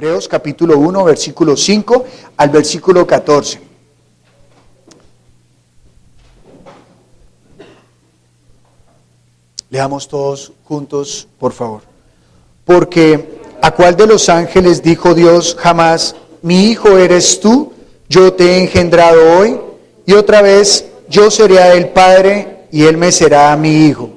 Hebreos capítulo 1, versículo 5 al versículo 14. Leamos todos juntos, por favor. Porque ¿a cuál de los ángeles dijo Dios jamás, mi hijo eres tú, yo te he engendrado hoy? Y otra vez, yo seré a él padre y él me será a mi hijo.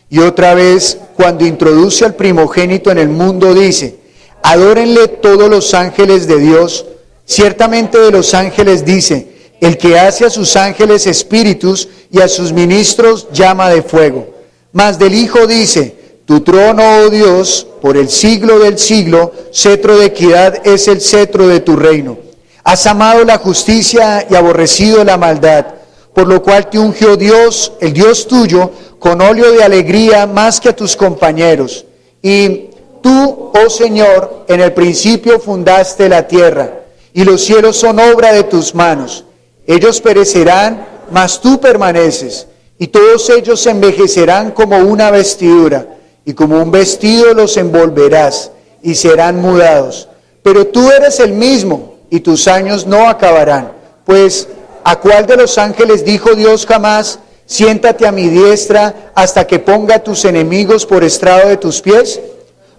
Y otra vez, cuando introduce al primogénito en el mundo, dice, adórenle todos los ángeles de Dios. Ciertamente de los ángeles dice, el que hace a sus ángeles espíritus y a sus ministros llama de fuego. Mas del Hijo dice, tu trono, oh Dios, por el siglo del siglo, cetro de equidad es el cetro de tu reino. Has amado la justicia y aborrecido la maldad, por lo cual te ungió Dios, el Dios tuyo, con óleo de alegría más que a tus compañeros. Y tú, oh Señor, en el principio fundaste la tierra, y los cielos son obra de tus manos. Ellos perecerán, mas tú permaneces, y todos ellos se envejecerán como una vestidura, y como un vestido los envolverás, y serán mudados. Pero tú eres el mismo, y tus años no acabarán. Pues, ¿a cuál de los ángeles dijo Dios jamás, siéntate a mi diestra hasta que ponga a tus enemigos por estrado de tus pies?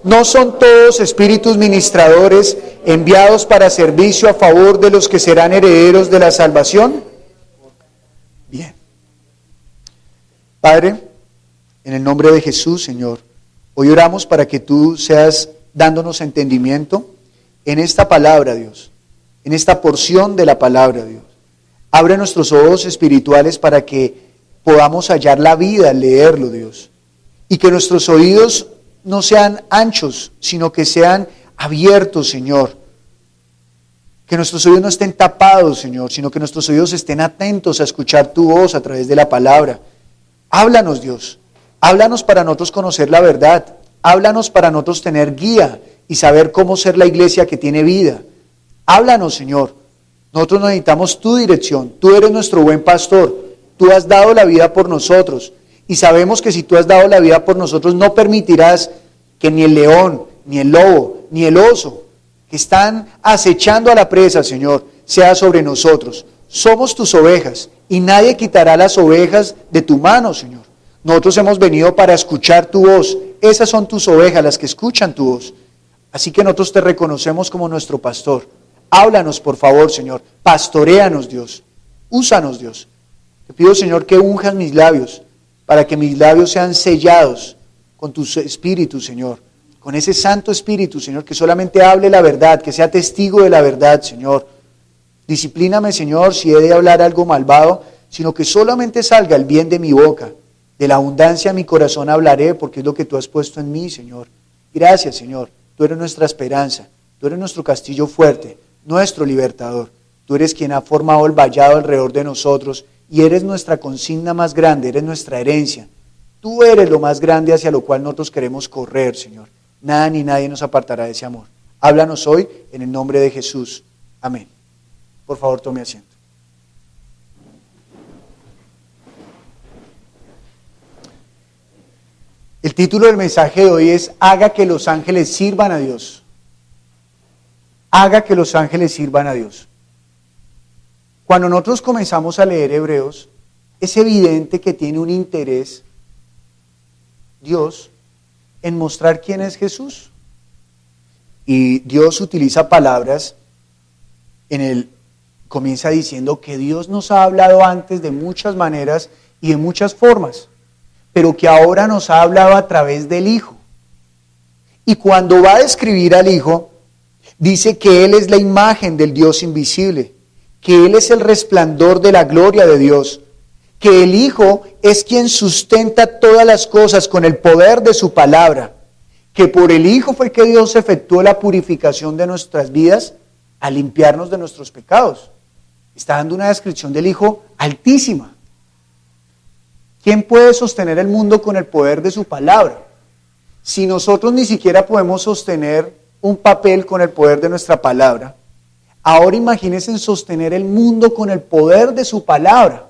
¿No son todos espíritus ministradores enviados para servicio a favor de los que serán herederos de la salvación? Bien. Padre, en el nombre de Jesús, Señor, hoy oramos para que tú seas dándonos entendimiento en esta palabra, Dios, en esta porción de la palabra, Dios. Abre nuestros ojos espirituales para que podamos hallar la vida al leerlo, Dios, y que nuestros oídos no sean anchos, sino que sean abiertos, Señor. Que nuestros oídos no estén tapados, Señor, sino que nuestros oídos estén atentos a escuchar tu voz a través de la palabra. Háblanos, Dios. Háblanos para nosotros conocer la verdad. Háblanos para nosotros tener guía y saber cómo ser la iglesia que tiene vida. Háblanos, Señor. Nosotros necesitamos tu dirección. Tú eres nuestro buen pastor. Tú has dado la vida por nosotros. Y sabemos que si tú has dado la vida por nosotros, no permitirás que ni el león, ni el lobo, ni el oso, que están acechando a la presa, Señor, sea sobre nosotros. Somos tus ovejas y nadie quitará las ovejas de tu mano, Señor. Nosotros hemos venido para escuchar tu voz. Esas son tus ovejas, las que escuchan tu voz. Así que nosotros te reconocemos como nuestro pastor. Háblanos, por favor, Señor. Pastoréanos, Dios. Úsanos, Dios. Te pido, Señor, que unjas mis labios, para que mis labios sean sellados con tu Espíritu, Señor, con ese Santo Espíritu, Señor, que solamente hable la verdad, que sea testigo de la verdad, Señor. Disciplíname, Señor, si he de hablar algo malvado, sino que solamente salga el bien de mi boca. De la abundancia de mi corazón hablaré, porque es lo que tú has puesto en mí, Señor. Gracias, Señor. Tú eres nuestra esperanza, tú eres nuestro castillo fuerte, nuestro libertador. Tú eres quien ha formado el vallado alrededor de nosotros, y eres nuestra consigna más grande, eres nuestra herencia. Tú eres lo más grande hacia lo cual nosotros queremos correr, Señor. Nada ni nadie nos apartará de ese amor. Háblanos hoy en el nombre de Jesús. Amén. Por favor, tome asiento. El título del mensaje de hoy es Haga que los ángeles sirvan a Dios. Haga que los ángeles sirvan a Dios. Cuando nosotros comenzamos a leer Hebreos, es evidente que tiene un interés Dios en mostrar quién es Jesús. Y Dios utiliza palabras, comienza diciendo que Dios nos ha hablado antes de muchas maneras y de muchas formas, pero que ahora nos ha hablado a través del Hijo. Y cuando va a describir al Hijo, dice que Él es la imagen del Dios invisible, que Él es el resplandor de la gloria de Dios, que el Hijo es quien sustenta todas las cosas con el poder de su palabra, que por el Hijo fue que Dios efectuó la purificación de nuestras vidas al limpiarnos de nuestros pecados. Está dando una descripción del Hijo altísima. ¿Quién puede sostener el mundo con el poder de su palabra? Si nosotros ni siquiera podemos sostener un papel con el poder de nuestra palabra, ahora imagínense sostener el mundo con el poder de su palabra.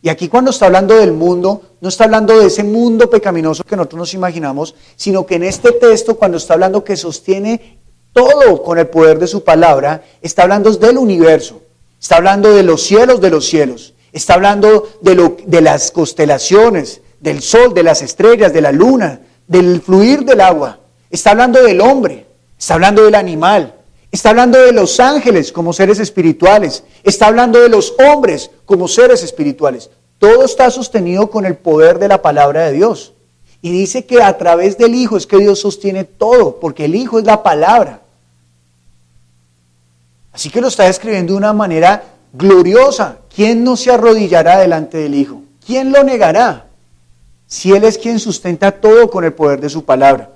Y aquí cuando está hablando del mundo, no está hablando de ese mundo pecaminoso que nosotros nos imaginamos, sino que en este texto cuando está hablando que sostiene todo con el poder de su palabra, está hablando del universo, está hablando de los cielos, está hablando de las constelaciones, del sol, de las estrellas, de la luna, del fluir del agua, está hablando del hombre, está hablando del animal, está hablando de los ángeles como seres espirituales, está hablando de los hombres como seres espirituales. Todo está sostenido con el poder de la palabra de Dios. Y dice que a través del Hijo es que Dios sostiene todo, porque el Hijo es la palabra. Así que lo está describiendo de una manera gloriosa. ¿Quién no se arrodillará delante del Hijo? ¿Quién lo negará? Si Él es quien sustenta todo con el poder de su palabra.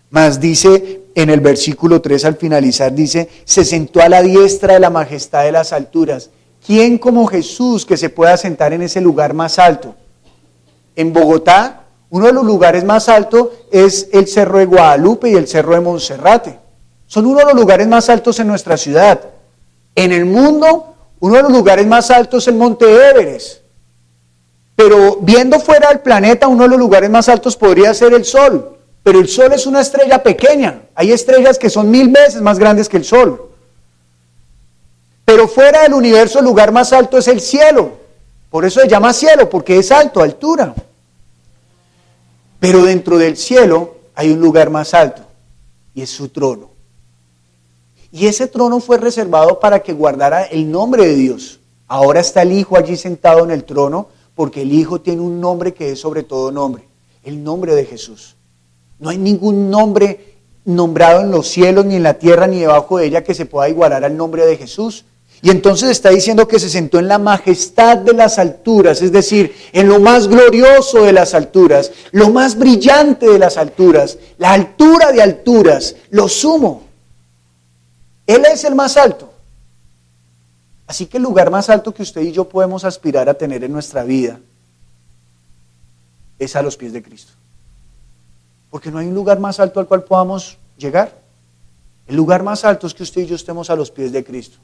Mas dice en el versículo 3 al finalizar, dice, se sentó a la diestra de la majestad de las alturas. ¿Quién como Jesús que se pueda sentar en ese lugar más alto? En Bogotá, uno de los lugares más altos es el Cerro de Guadalupe y el Cerro de Monserrate. Son uno de los lugares más altos en nuestra ciudad. En el mundo, uno de los lugares más altos es el Monte Everest. Pero viendo fuera del planeta, uno de los lugares más altos podría ser el Sol. Pero el Sol es una estrella pequeña. Hay estrellas que son 1000 veces más grandes que el Sol. Pero fuera del universo, el lugar más alto es el cielo. Por eso se llama cielo, porque es alto, altura. Pero dentro del cielo hay un lugar más alto, y es su trono. Y ese trono fue reservado para que guardara el nombre de Dios. Ahora está el Hijo allí sentado en el trono, porque el Hijo tiene un nombre que es sobre todo nombre, el nombre de Jesús. No hay ningún nombre nombrado en los cielos, ni en la tierra, ni debajo de ella que se pueda igualar al nombre de Jesús. Y entonces está diciendo que se sentó en la majestad de las alturas, es decir, en lo más glorioso de las alturas, lo más brillante de las alturas, la altura de alturas, lo sumo. Él es el más alto. Así que el lugar más alto que usted y yo podemos aspirar a tener en nuestra vida es a los pies de Cristo. Porque no hay un lugar más alto al cual podamos llegar. El lugar más alto es que usted y yo estemos a los pies de Cristo.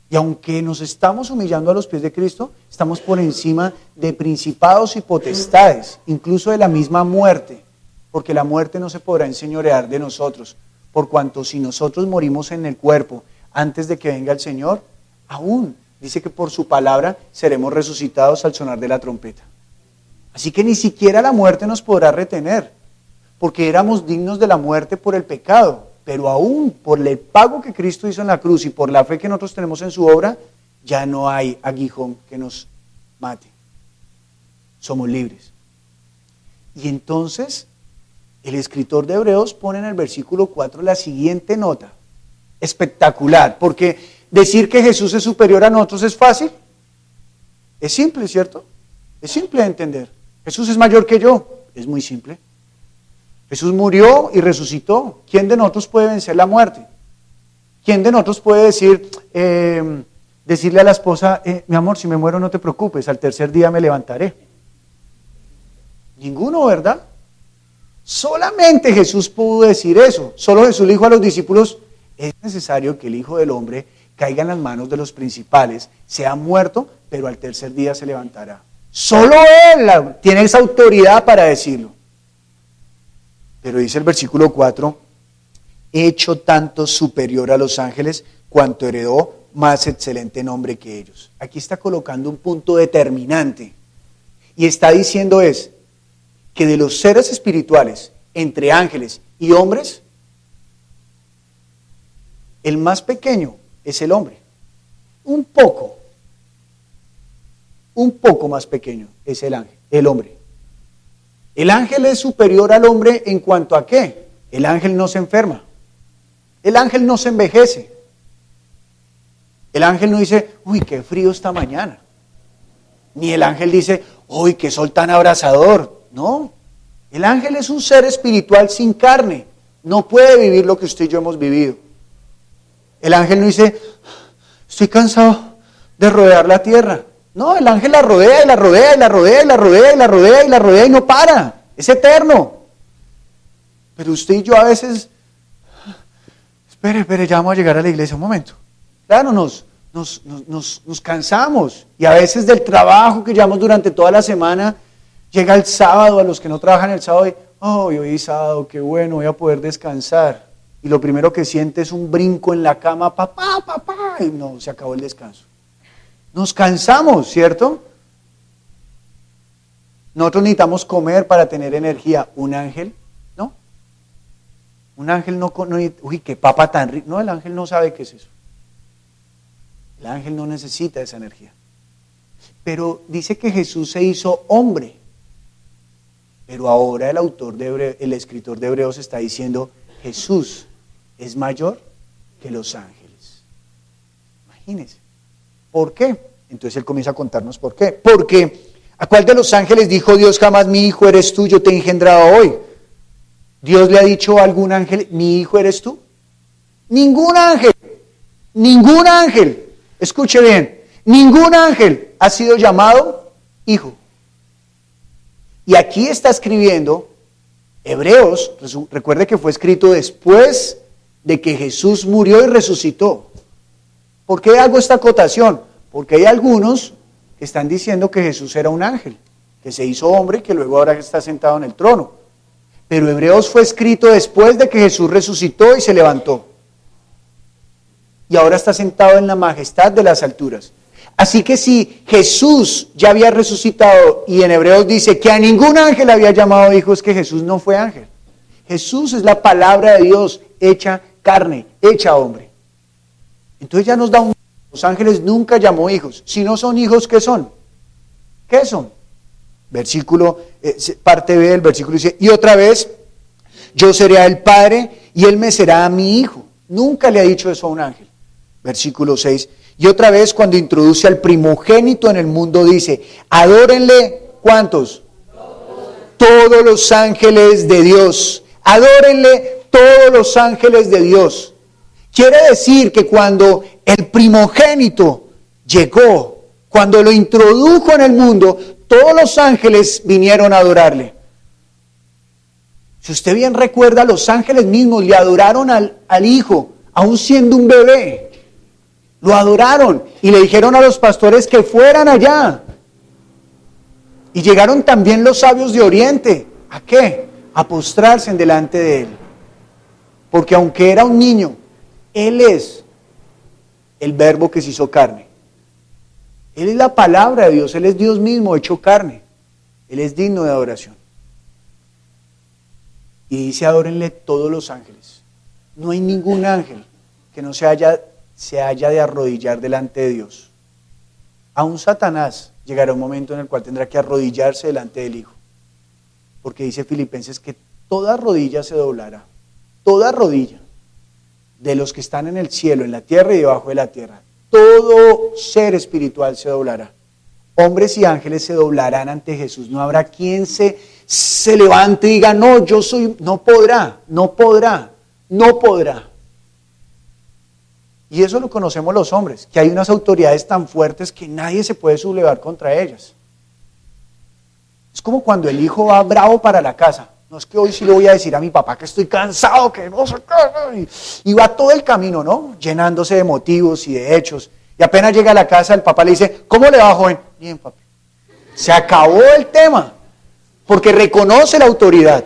Y aunque nos estamos humillando a los pies de Cristo, estamos por encima de principados y potestades, incluso de la misma muerte, porque la muerte no se podrá enseñorear de nosotros, por cuanto si nosotros morimos en el cuerpo antes de que venga el Señor, aún dice que por su palabra seremos resucitados al sonar de la trompeta. Así que ni siquiera la muerte nos podrá retener, porque éramos dignos de la muerte por el pecado. Pero aún por el pago que Cristo hizo en la cruz y por la fe que nosotros tenemos en su obra, ya no hay aguijón que nos mate. Somos libres. Y entonces, el escritor de Hebreos pone en el versículo 4 la siguiente nota, espectacular, porque decir que Jesús es superior a nosotros es fácil. Es simple, ¿cierto? Es simple de entender. Jesús es mayor que yo. Es muy simple. Jesús murió y resucitó. ¿Quién de nosotros puede vencer la muerte? ¿Quién de nosotros puede decirle a la esposa, mi amor, si me muero no te preocupes, al tercer día me levantaré? Ninguno, ¿verdad? Solamente Jesús pudo decir eso. Solo Jesús le dijo a los discípulos, es necesario que el Hijo del Hombre caiga en las manos de los principales, sea muerto, pero al tercer día se levantará. Solo Él tiene esa autoridad para decirlo. Pero dice el versículo 4, hecho tanto superior a los ángeles, cuanto heredó más excelente nombre que ellos. Aquí está colocando un punto determinante. Y está diciendo que de los seres espirituales, entre ángeles y hombres, el más pequeño es el hombre. Un poco más pequeño es el hombre. El ángel es superior al hombre en cuanto a qué. El ángel no se enferma. El ángel no se envejece. El ángel no dice, uy, qué frío esta mañana. Ni el ángel dice, uy, qué sol tan abrasador. No. El ángel es un ser espiritual sin carne. No puede vivir lo que usted y yo hemos vivido. El ángel no dice, estoy cansado de rodear la tierra. No, el ángel la rodea y la rodea y la rodea y la rodea y la rodea y la rodea y no para. Es eterno. Pero usted y yo a veces, espere, ya vamos a llegar a la iglesia un momento. Claro, nos cansamos. Y a veces del trabajo que llevamos durante toda la semana, llega el sábado, a los que no trabajan el sábado, y, Oh, hoy es sábado, qué bueno, voy a poder descansar. Y lo primero que siente es un brinco en la cama, papá, papá, y no, se acabó el descanso. Nos cansamos, ¿cierto? Nosotros necesitamos comer para tener energía. ¿Un ángel? No. Un ángel no, uy, qué papa tan rico. No, el ángel no sabe qué es eso. El ángel no necesita esa energía. Pero dice que Jesús se hizo hombre. Pero ahora el escritor de Hebreos está diciendo, Jesús es mayor que los ángeles. Imagínense. ¿Por qué? Entonces él comienza a contarnos por qué. Porque, ¿a cuál de los ángeles dijo Dios jamás, mi hijo eres tú, yo te he engendrado hoy? ¿Dios le ha dicho a algún ángel, mi hijo eres tú? Ningún ángel, ningún ángel, escuche bien, ningún ángel ha sido llamado hijo. Y aquí está escribiendo Hebreos, recuerde que fue escrito después de que Jesús murió y resucitó. ¿Por qué hago esta acotación? Porque hay algunos que están diciendo que Jesús era un ángel, que se hizo hombre y que luego ahora está sentado en el trono. Pero Hebreos fue escrito después de que Jesús resucitó y se levantó. Y ahora está sentado en la majestad de las alturas. Así que si Jesús ya había resucitado y en Hebreos dice que a ningún ángel había llamado hijo, es que Jesús no fue ángel. Jesús es la palabra de Dios hecha carne, hecha hombre. Entonces ya nos da los ángeles nunca llamó hijos. Si no son hijos, ¿qué son? ¿Qué son? Versículo, parte B del versículo dice, y otra vez, yo seré el padre y él me será mi hijo. Nunca le ha dicho eso a un ángel. Versículo 6, y otra vez cuando introduce al primogénito en el mundo dice, adórenle, ¿cuántos? Todos los ángeles de Dios. Adórenle todos los ángeles de Dios. Quiere decir que cuando el primogénito llegó, cuando lo introdujo en el mundo, todos los ángeles vinieron a adorarle. Si usted bien recuerda, los ángeles mismos le adoraron al hijo, aún siendo un bebé. Lo adoraron y le dijeron a los pastores que fueran allá. Y llegaron también los sabios de Oriente. ¿A qué? A postrarse en delante de él. Porque aunque era un niño, él es el verbo que se hizo carne. Él es la palabra de Dios, él es Dios mismo hecho carne. Él es digno de adoración. Y dice, adórenle todos los ángeles. No hay ningún ángel que no se haya de arrodillar delante de Dios. Aún Satanás llegará un momento en el cual tendrá que arrodillarse delante del Hijo. Porque dice Filipenses que toda rodilla se doblará. Toda rodilla. De los que están en el cielo, en la tierra y debajo de la tierra. Todo ser espiritual se doblará. Hombres y ángeles se doblarán ante Jesús. No habrá quien se levante y diga, no, yo soy, no podrá. Y eso lo conocemos los hombres, que hay unas autoridades tan fuertes que nadie se puede sublevar contra ellas. Es como cuando el hijo va bravo para la casa. No es que hoy sí le voy a decir a mi papá que estoy cansado, que no sé qué, y va todo el camino, ¿no? Llenándose de motivos y de hechos. Y apenas llega a la casa, el papá le dice, ¿cómo le va, joven? Bien, papi. Se acabó el tema, porque reconoce la autoridad.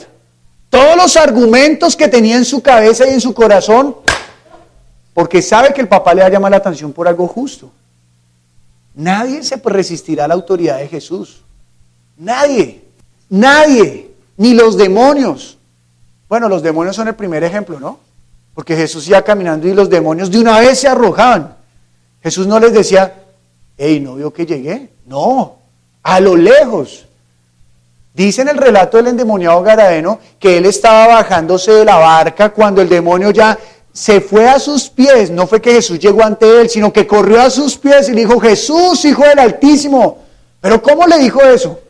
Todos los argumentos que tenía en su cabeza y en su corazón, porque sabe que el papá le va a llamar la atención por algo justo. Nadie se resistirá a la autoridad de Jesús. Nadie, ni los demonios. Bueno, los demonios son el primer ejemplo, ¿no? Porque Jesús iba caminando y los demonios de una vez se arrojaban. Jesús no les decía, hey, ¿no vio que llegué? No, a lo lejos. Dice en el relato del endemoniado Gadareno que él estaba bajándose de la barca cuando el demonio ya se fue a sus pies. No fue que Jesús llegó ante él, sino que corrió a sus pies y le dijo, Jesús, Hijo del Altísimo. ¿Pero cómo le dijo eso?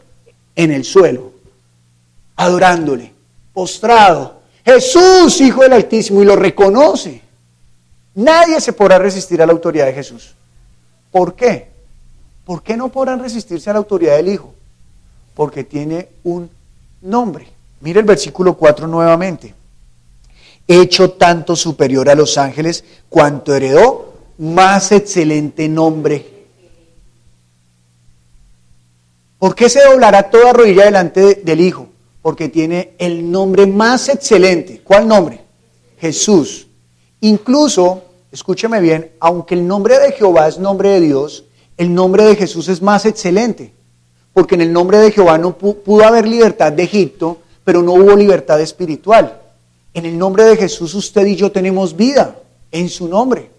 En el suelo, adorándole, postrado. Jesús, Hijo del Altísimo, y lo reconoce. Nadie se podrá resistir a la autoridad de Jesús. ¿Por qué? ¿Por qué no podrán resistirse a la autoridad del Hijo? Porque tiene un nombre. Mire el versículo 4 nuevamente. Hecho tanto superior a los ángeles, cuanto heredó más excelente nombre. ¿Por qué se doblará toda rodilla delante del Hijo? Porque tiene el nombre más excelente. ¿Cuál nombre? Jesús. Incluso, escúcheme bien, aunque el nombre de Jehová es nombre de Dios, el nombre de Jesús es más excelente. Porque en el nombre de Jehová no pudo haber libertad de Egipto, pero no hubo libertad espiritual. En el nombre de Jesús usted y yo tenemos vida, en su nombre.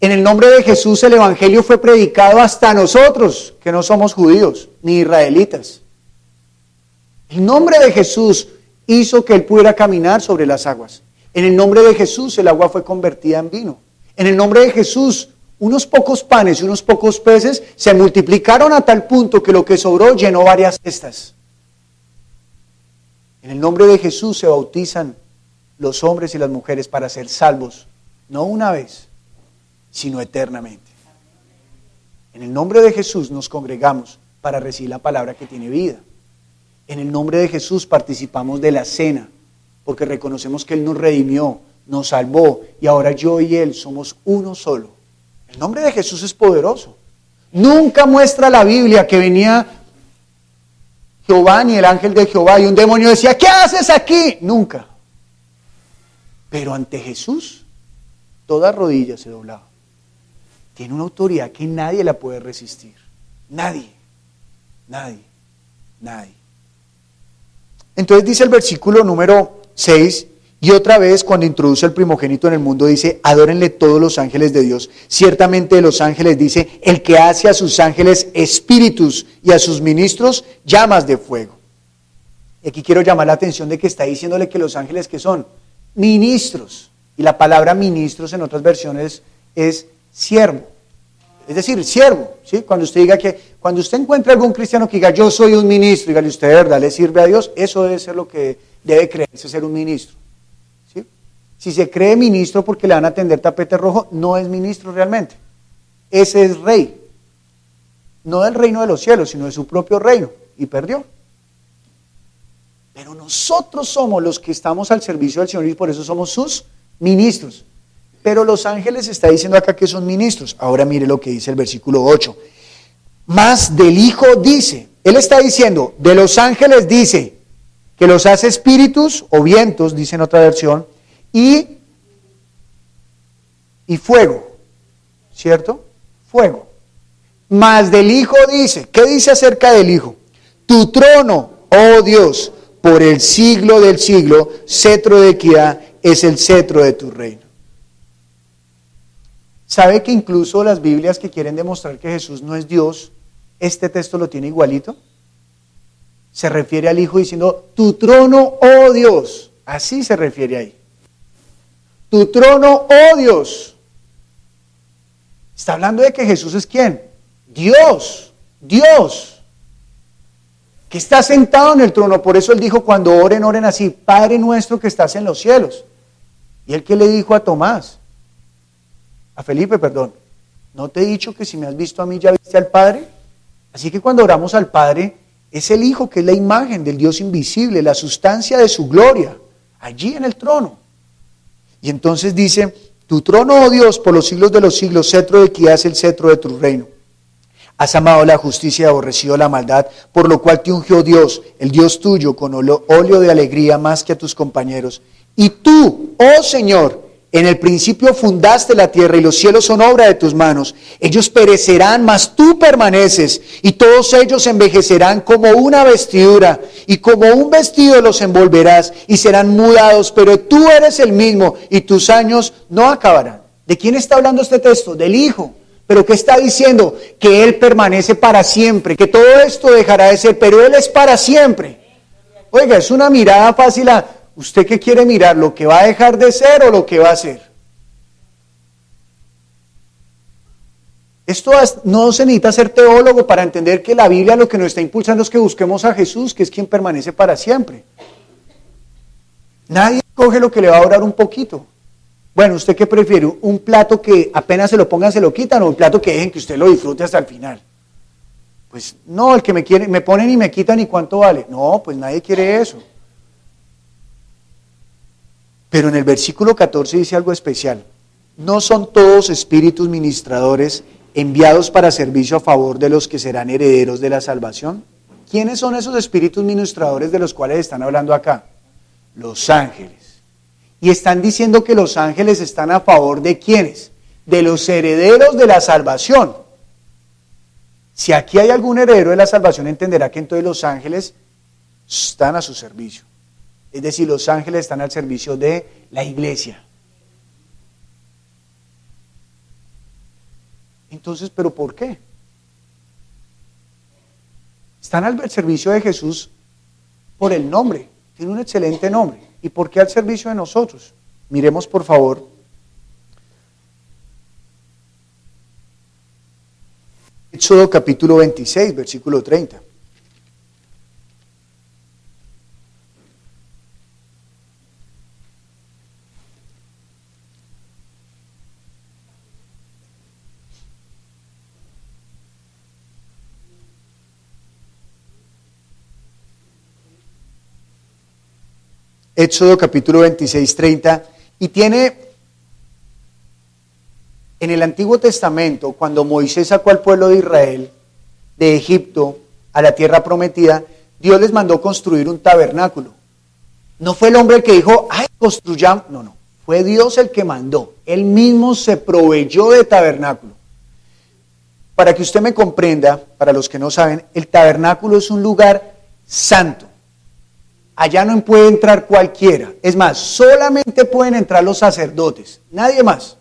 En el nombre de Jesús el evangelio fue predicado hasta nosotros, que no somos judíos ni israelitas. El nombre de Jesús hizo que él pudiera caminar sobre las aguas. En el nombre de Jesús el agua fue convertida en vino. En el nombre de Jesús unos pocos panes y unos pocos peces se multiplicaron a tal punto que lo que sobró llenó varias cestas. En el nombre de Jesús se bautizan los hombres y las mujeres para ser salvos, no una vez, sino eternamente. En el nombre de Jesús nos congregamos para recibir la palabra que tiene vida. En el nombre de Jesús participamos de la cena, porque reconocemos que Él nos redimió, nos salvó, y ahora yo y Él somos uno solo. El nombre de Jesús es poderoso. Nunca muestra la Biblia que venía Jehová ni el ángel de Jehová y un demonio decía, ¿qué haces aquí? Nunca. Pero ante Jesús, toda rodilla se doblaba. Tiene una autoridad que nadie la puede resistir. Nadie. Entonces dice el versículo número 6, y otra vez cuando introduce el primogénito en el mundo dice, adórenle todos los ángeles de Dios. Ciertamente de los ángeles dice, el que hace a sus ángeles espíritus y a sus ministros llamas de fuego. Y aquí quiero llamar la atención de que está diciéndole que los ángeles que son ministros. Y la palabra ministros en otras versiones es siervo. Es decir, siervo, ¿sí? Cuando usted encuentra algún cristiano que diga, yo soy un ministro, dígale usted, de verdad, le sirve a Dios, eso debe ser lo que debe creerse ser un ministro. ¿Sí? Si se cree ministro porque le van a tender tapete rojo, no es ministro realmente. Ese es rey. No del reino de los cielos, sino de su propio reino. Y perdió. Pero nosotros somos los que estamos al servicio del Señor y por eso somos sus ministros. Pero los ángeles está diciendo acá que son ministros. Ahora mire lo que dice el versículo 8. Más del Hijo dice, él está diciendo, de los ángeles dice, que los hace espíritus o vientos, dice en otra versión, y fuego, ¿cierto? Fuego. Más del Hijo dice, ¿qué dice acerca del Hijo? Tu trono, oh Dios, por el siglo del siglo, cetro de equidad es el cetro de tu reino. ¿Sabe que incluso las Biblias que quieren demostrar que Jesús no es Dios, este texto lo tiene igualito? Se refiere al Hijo diciendo, tu trono, oh Dios. Así se refiere ahí. Tu trono, oh Dios. Está hablando de que Jesús es ¿quién? Dios. Que está sentado en el trono. Por eso él dijo, cuando oren, oren así. Padre nuestro que estás en los cielos. ¿Y él qué le dijo a Tomás? A Felipe, perdón, ¿no te he dicho que si me has visto a mí ya viste al Padre? Así que cuando oramos al Padre, es el Hijo que es la imagen del Dios invisible, la sustancia de su gloria, allí en el trono. Y entonces dice, tu trono, oh Dios, por los siglos de los siglos, cetro de equidad es el cetro de tu reino. Has amado la justicia y aborrecido la maldad, por lo cual te ungió Dios, el Dios tuyo, con óleo de alegría más que a tus compañeros. Y tú, oh Señor, en el principio fundaste la tierra y los cielos son obra de tus manos. Ellos perecerán, mas tú permaneces, y todos ellos envejecerán como una vestidura, y como un vestido los envolverás, y serán mudados, pero tú eres el mismo, y tus años no acabarán. ¿De quién está hablando este texto? Del Hijo. ¿Pero qué está diciendo? Que Él permanece para siempre, que todo esto dejará de ser, pero Él es para siempre. Oiga, es una mirada fácil a... ¿Usted qué quiere mirar? ¿Lo que va a dejar de ser o lo que va a ser? Esto no se necesita ser teólogo para entender que la Biblia lo que nos está impulsando es que busquemos a Jesús, que es quien permanece para siempre. Nadie coge lo que le va a durar un poquito. Bueno, ¿usted qué prefiere? ¿Un plato que apenas se lo pongan, se lo quitan, o un plato que dejen que usted lo disfrute hasta el final? Pues no, el que me ponen y me quitan, ¿y cuánto vale? No, pues nadie quiere eso. Pero en el versículo 14 dice algo especial. ¿No son todos espíritus ministradores enviados para servicio a favor de los que serán herederos de la salvación? ¿Quiénes son esos espíritus ministradores de los cuales están hablando acá? Los ángeles. Y están diciendo que los ángeles están a favor de ¿quiénes? De los herederos de la salvación. Si aquí hay algún heredero de la salvación, entenderá que entonces los ángeles están a su servicio. Es decir, los ángeles están al servicio de la iglesia. Entonces, ¿pero por qué? Están al servicio de Jesús por el nombre. Tiene un excelente nombre. ¿Y por qué al servicio de nosotros? Miremos, por favor. Éxodo capítulo 26, versículo 30. Éxodo capítulo 26, 30, y tiene en el Antiguo Testamento, cuando Moisés sacó al pueblo de Israel de Egipto a la tierra prometida, Dios les mandó construir un tabernáculo. No fue el hombre el que dijo, ay, construyamos, no, fue Dios el que mandó, Él mismo se proveyó de tabernáculo. Para que usted me comprenda, para los que no saben, el tabernáculo es un lugar santo. Allá no puede entrar cualquiera. Es más, solamente pueden entrar los sacerdotes, nadie más.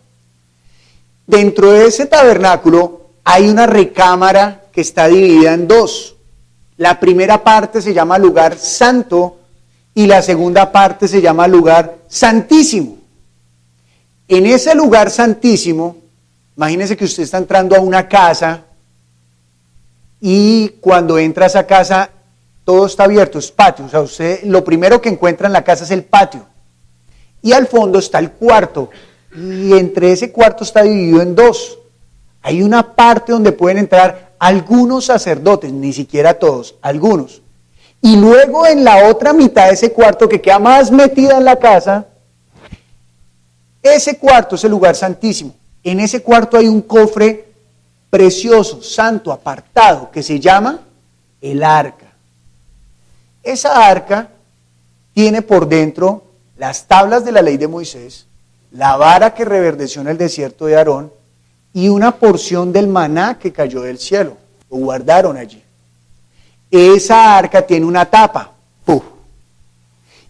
Dentro de ese tabernáculo hay una recámara que está dividida en dos. La primera parte se llama lugar santo y la segunda parte se llama lugar santísimo. En ese lugar santísimo, imagínese que usted está entrando a una casa y cuando entra a esa casa todo está abierto, es patio, o sea, usted lo primero que encuentra en la casa es el patio. Y al fondo está el cuarto, y entre ese cuarto está dividido en dos. Hay una parte donde pueden entrar algunos sacerdotes, ni siquiera todos, algunos. Y luego en la otra mitad de ese cuarto que queda más metida en la casa, ese cuarto es el lugar santísimo. En ese cuarto hay un cofre precioso, santo, apartado, que se llama el arca. Esa arca tiene por dentro las tablas de la ley de Moisés, la vara que reverdeció en el desierto de Aarón y una porción del maná que cayó del cielo. Lo guardaron allí. Esa arca tiene una tapa. ¡Puf!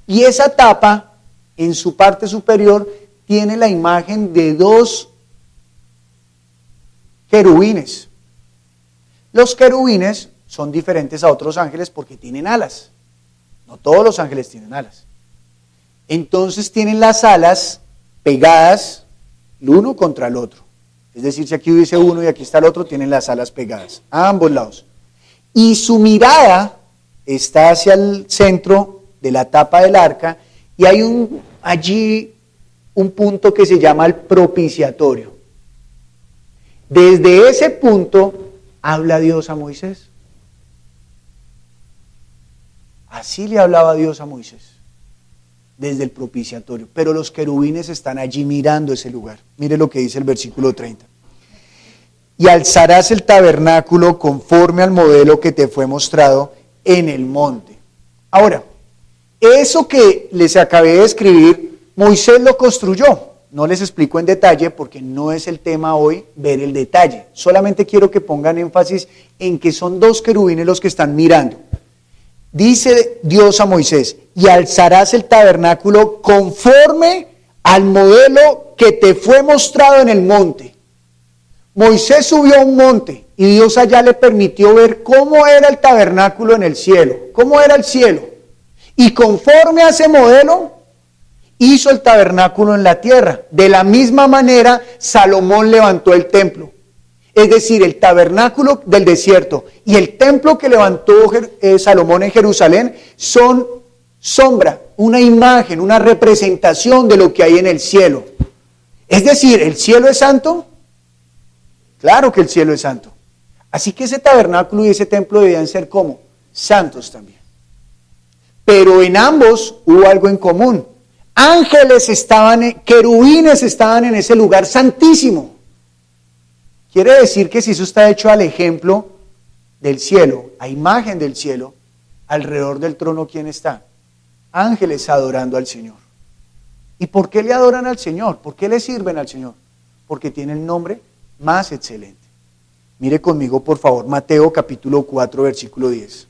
Y esa tapa, en su parte superior, tiene la imagen de dos querubines. Los querubines son diferentes a otros ángeles porque tienen alas. No todos los ángeles tienen alas. Entonces tienen las alas pegadas el uno contra el otro. Es decir, si aquí hubiese uno y aquí está el otro, tienen las alas pegadas a ambos lados. Y su mirada está hacia el centro de la tapa del arca y hay allí un punto que se llama el propiciatorio. Desde ese punto habla Dios a Moisés. Así le hablaba Dios a Moisés, desde el propiciatorio. Pero los querubines están allí mirando ese lugar. Mire lo que dice el versículo 30. Y alzarás el tabernáculo conforme al modelo que te fue mostrado en el monte. Ahora, eso que les acabé de escribir, Moisés lo construyó. No les explico en detalle porque no es el tema hoy ver el detalle. Solamente quiero que pongan énfasis en que son dos querubines los que están mirando. Dice Dios a Moisés, y alzarás el tabernáculo conforme al modelo que te fue mostrado en el monte. Moisés subió a un monte y Dios allá le permitió ver cómo era el tabernáculo en el cielo, cómo era el cielo. Y conforme a ese modelo, hizo el tabernáculo en la tierra. De la misma manera, Salomón levantó el templo. Es decir, el tabernáculo del desierto y el templo que levantó Salomón en Jerusalén son sombra, una imagen, una representación de lo que hay en el cielo. Es decir, ¿el cielo es santo? Claro que el cielo es santo. Así que ese tabernáculo y ese templo debían ser ¿cómo? Santos también. Pero en ambos hubo algo en común. Ángeles querubines estaban en ese lugar santísimo. Quiere decir que si eso está hecho al ejemplo del cielo, a imagen del cielo, alrededor del trono, ¿quién está? Ángeles adorando al Señor. ¿Y por qué le adoran al Señor? ¿Por qué le sirven al Señor? Porque tiene el nombre más excelente. Mire conmigo, por favor, Mateo capítulo 4, versículo 10.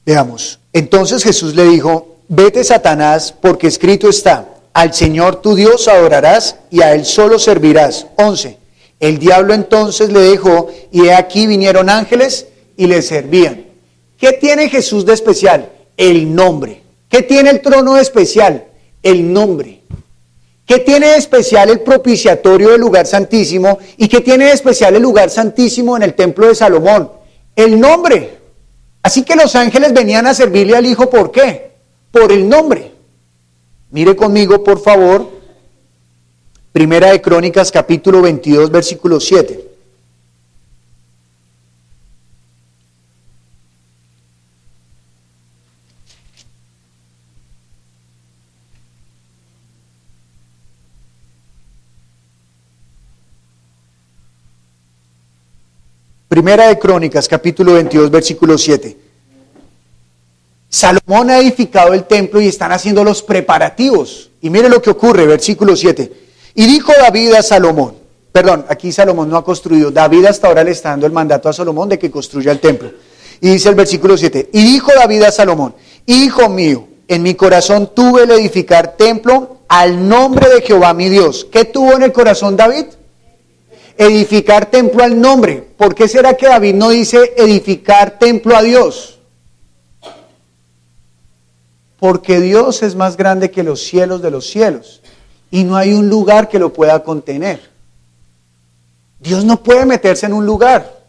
Veamos, entonces Jesús le dijo, vete Satanás, porque escrito está, al Señor tu Dios adorarás y a Él solo servirás. 11. El diablo entonces le dejó y he aquí vinieron ángeles y le servían. ¿Qué tiene Jesús de especial? El nombre. ¿Qué tiene el trono de especial? El nombre. ¿Qué tiene de especial el propiciatorio del lugar santísimo? ¿Y qué tiene de especial el lugar santísimo en el templo de Salomón? El nombre. Así que los ángeles venían a servirle al Hijo, ¿por qué? Por el nombre. Mire conmigo, por favor, Primera de Crónicas, capítulo 22, versículo 7. Primera de Crónicas, capítulo 22, versículo 7. Salomón ha edificado el templo y están haciendo los preparativos. Y mire lo que ocurre, versículo 7. Y dijo David a Salomón, aquí Salomón no ha construido, David hasta ahora le está dando el mandato a Salomón de que construya el templo. Y dice el versículo 7, y dijo David a Salomón, hijo mío, en mi corazón tuve el edificar templo al nombre de Jehová mi Dios. ¿Qué tuvo en el corazón David? Edificar templo al nombre. ¿Por qué será que David no dice edificar templo a Dios? Porque Dios es más grande que los cielos de los cielos y no hay un lugar que lo pueda contener. Dios no puede meterse en un lugar.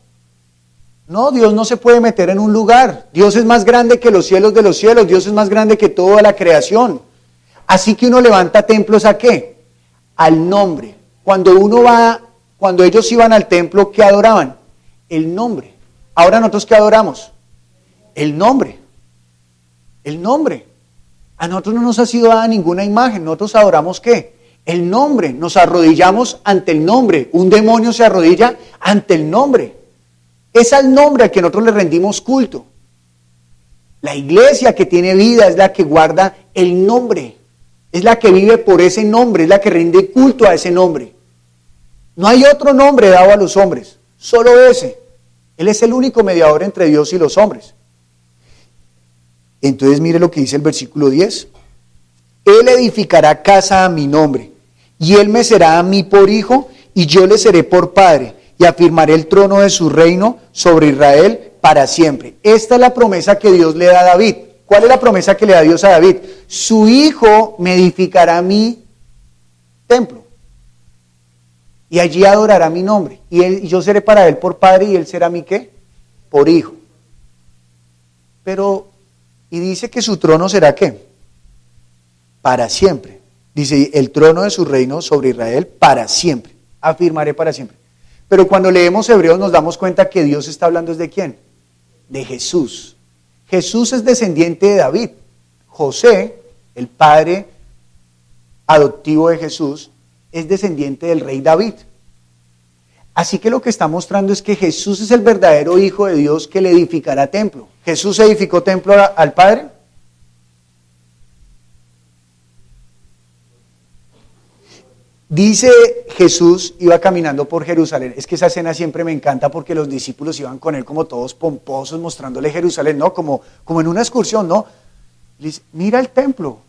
No, Dios no se puede meter en un lugar. Dios es más grande que los cielos de los cielos. Dios es más grande que toda la creación. Así que uno levanta templos ¿a qué? Al nombre. Cuando ellos iban al templo, ¿qué adoraban? El nombre. Ahora nosotros ¿qué adoramos? El nombre. El nombre. A nosotros no nos ha sido dada ninguna imagen. Nosotros adoramos ¿qué? El nombre. Nos arrodillamos ante el nombre. Un demonio se arrodilla ante el nombre. Es al nombre al que nosotros le rendimos culto. La iglesia que tiene vida es la que guarda el nombre. Es la que vive por ese nombre. Es la que rinde culto a ese nombre. No hay otro nombre dado a los hombres. Solo ese. Él es el único mediador entre Dios y los hombres. Entonces mire lo que dice el versículo 10. Él edificará casa a mi nombre, y él me será a mí por hijo, y yo le seré por padre, y afirmaré el trono de su reino sobre Israel para siempre. Esta es la promesa que Dios le da a David. ¿Cuál es la promesa que le da Dios a David? Su hijo me edificará mi templo, y allí adorará mi nombre, y yo seré para él por padre, y él será mi ¿qué? Por hijo. Y dice que su trono será ¿qué? Para siempre. Dice, el trono de su reino sobre Israel para siempre. Afirmaré para siempre. Pero cuando leemos Hebreos nos damos cuenta que Dios está hablando ¿de quién? De Jesús. Jesús es descendiente de David. José, el padre adoptivo de Jesús, es descendiente del rey David. Así que lo que está mostrando es que Jesús es el verdadero Hijo de Dios que le edificará templo. ¿Jesús edificó templo al Padre? Dice Jesús, iba caminando por Jerusalén. Es que esa escena siempre me encanta porque los discípulos iban con él como todos pomposos mostrándole Jerusalén, ¿no? Como en una excursión, ¿no? Y dice, mira el templo.